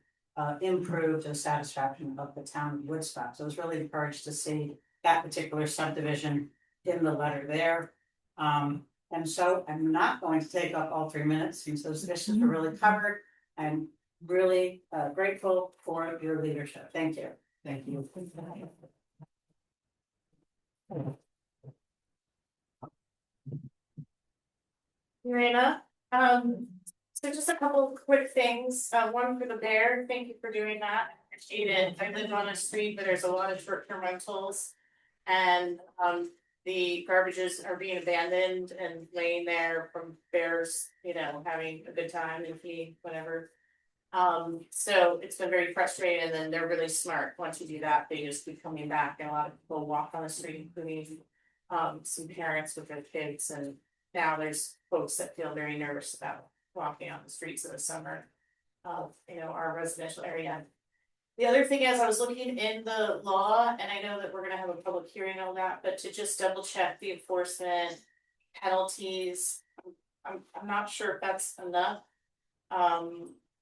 improved the satisfaction of the town of Woodstock. So I was really encouraged to see that particular subdivision in the letter there. And so I'm not going to take up all 3 minutes since those issues were really covered. I'm really grateful for your leadership. Thank you. Thank you. Marina, so just a couple of quick things, one for the bear, thank you for doing that, I appreciate it, I live on a street where there's a lot of short-term rentals. And, the garbages are being abandoned and laying there from bears, you know, having a good time and feeding, whatever. So it's been very frustrating, and then they're really smart, once you do that, they just keep coming back, and a lot of people walk on the street, including. Some parents with their kids, and now there's folks that feel very nervous about walking on the streets in the summer. Of, you know, our residential area. The other thing is, I was looking in the law, and I know that we're gonna have a public hearing on that, but to just double check the enforcement. Penalties, I'm not sure if that's enough.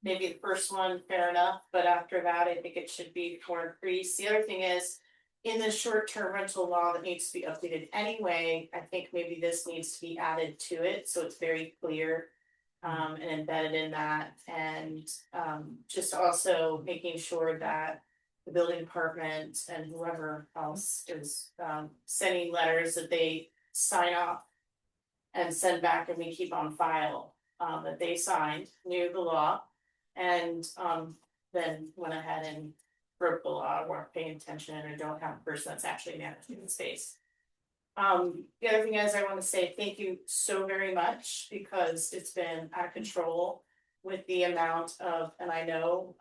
Maybe the first one, fair enough, but after that, I think it should be more increased. The other thing is. In the short-term rental law that needs to be updated anyway, I think maybe this needs to be added to it, so it's very clear. And embedded in that, and just also making sure that. The building department and whoever else is sending letters that they sign off. And send back, and we keep on file that they signed, knew the law. And then went ahead and broke the law, weren't paying attention, or don't have a person that's actually managing the space. The other thing is, I want to say thank you so very much, because it's been out of control with the amount of, and I know,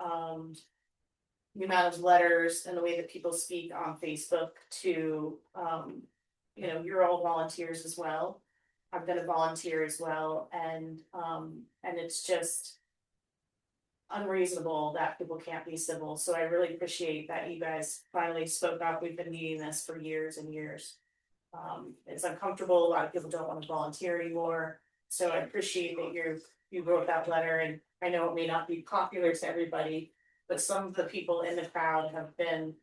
the amount of letters and the way that people speak on Facebook to, you know, you're all volunteers as well. I've been a volunteer as well, and it's just unreasonable that people can't be civil, so I really appreciate that you guys finally spoke up. We've been needing this for years and years. It's uncomfortable, a lot of people don't want to volunteer anymore, so I appreciate that you wrote that letter, and I know it may not be popular to everybody, but some of the people in the crowd have been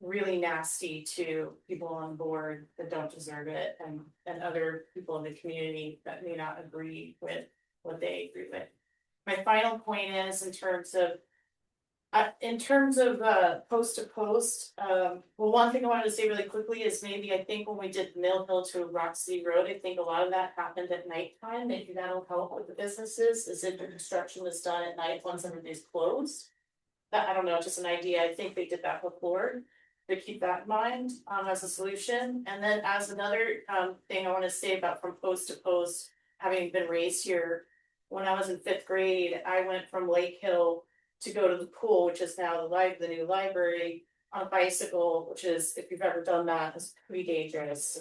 really nasty to people on board that don't deserve it, and other people in the community that may not agree with what they agree with. My final point is in terms of post to post, well, one thing I wanted to say really quickly is maybe I think when we did Mill Hill to Rock City Road, I think a lot of that happened at nighttime. Maybe that'll help with the businesses, is if the construction was done at night once everything's closed. That, I don't know, just an idea, I think they did that before, to keep that in mind, as a solution. And then as another, thing I wanna say about from post to post, having been raised here. When I was in 5th grade, I went from Lake Hill to go to the pool, which is now the new library, on a bicycle, which is, if you've ever done that, is pretty dangerous.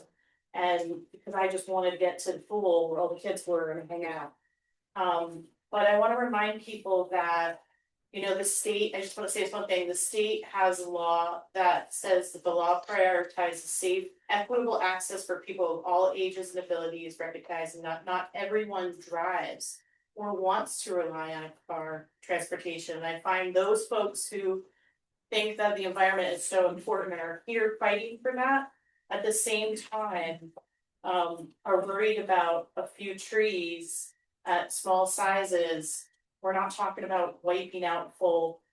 And because I just wanted to get to the pool where all the kids were and hang out. But I wanna remind people that, you know, the state, I just wanna say this one thing, the state has a law that says that the law prioritizes safe, equitable access for people of all ages and abilities, recognizing not everyone drives. Or wants to rely on a car transportation, and I find those folks who think that the environment is so important and are here fighting for that, at the same time. Are worried about a few trees at small sizes. We're not talking about wiping out full,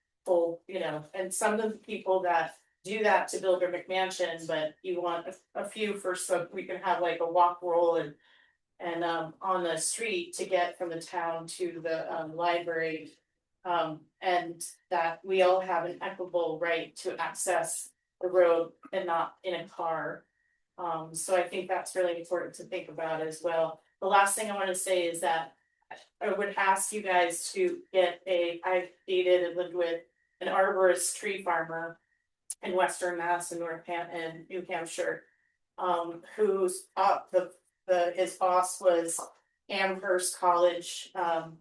you know, and some of the people that do that to build their McMansion, but you want a few for, so we can have like a walk, roll, and on the street to get from the town to the library. And that we all have an equitable right to access the road and not in a car. So I think that's really important to think about as well. The last thing I want to say is that I would ask you guys to get I've dated and lived with an arborist tree farmer in Western Mass and New Hampshire, who's his boss was Amherst College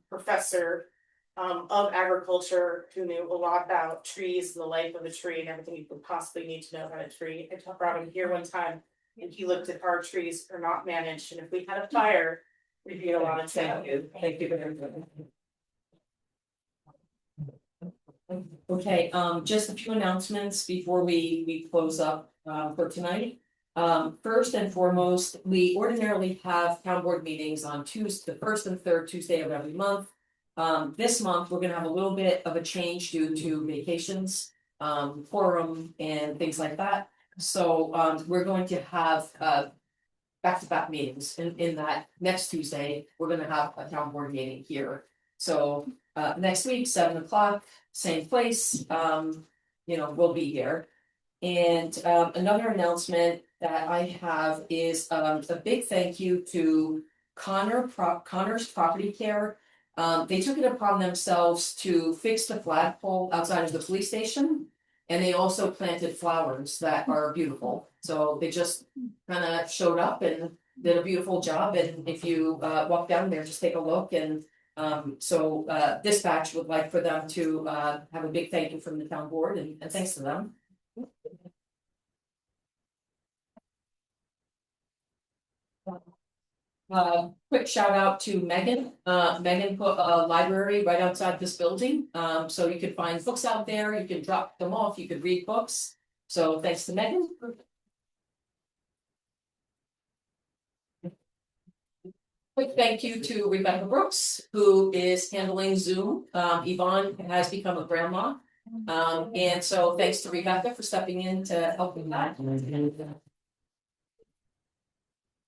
professor of agriculture, who knew a lot about trees and the life of a tree and everything you could possibly need to know about a tree. I brought him here one time, and he looked at our trees are not managed, and if we had a fire, we'd be in a lot of trouble. Thank you very much. Okay, just a few announcements before we close up for tonight. First and foremost, we ordinarily have town board meetings on Tuesday, the first and third Tuesday of every month. This month, we're gonna have a little bit of a change due to vacations, quorum and things like that. So we're going to have back-to-back meetings in that next Tuesday, we're gonna have a town board meeting here. So next week, 7 o'clock, same place, we'll be here. And another announcement that I have is a big thank you to Connor's Property Care. They took it upon themselves to fix the flagpole outside of the police station. And they also planted flowers that are beautiful, so they just kind of showed up and did a beautiful job, and if you walk down there, just take a look, and so dispatch would like for them to have a big thank you from the town board, and thanks to them. Quick shout out to Megan. Megan put a library right outside this building, so you could find books out there, you can drop them off, you could read books. So thanks to Megan. Quick thank you to Rebecca Brooks, who is handling Zoom. Yvonne has become a grandma. And so thanks to Rebecca for stepping in to help with that.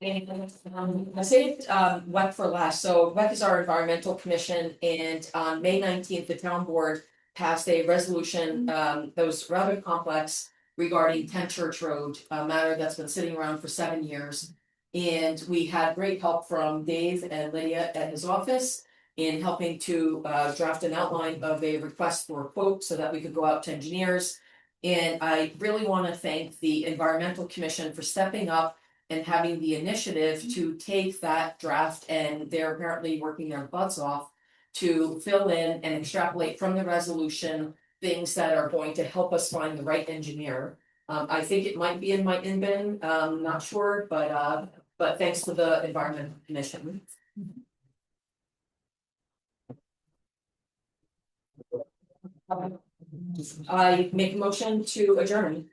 And I saved WEC for last. So WEC is our environmental commission, and on May 19th, the town board passed a resolution that was rather complex regarding 10 Church Road, a matter that's been sitting around for 7 years. And we had great help from Dave and Lydia at his office in helping to draft an outline of a request for a quote so that we could go out to engineers. And I really want to thank the environmental commission for stepping up and having the initiative to take that draft, and they're apparently working their butts off to fill in and extrapolate from the resolution things that are going to help us find the right engineer. I think it might be in my bin, not sure, but thanks to the environmental commission. I make a motion to adjourn.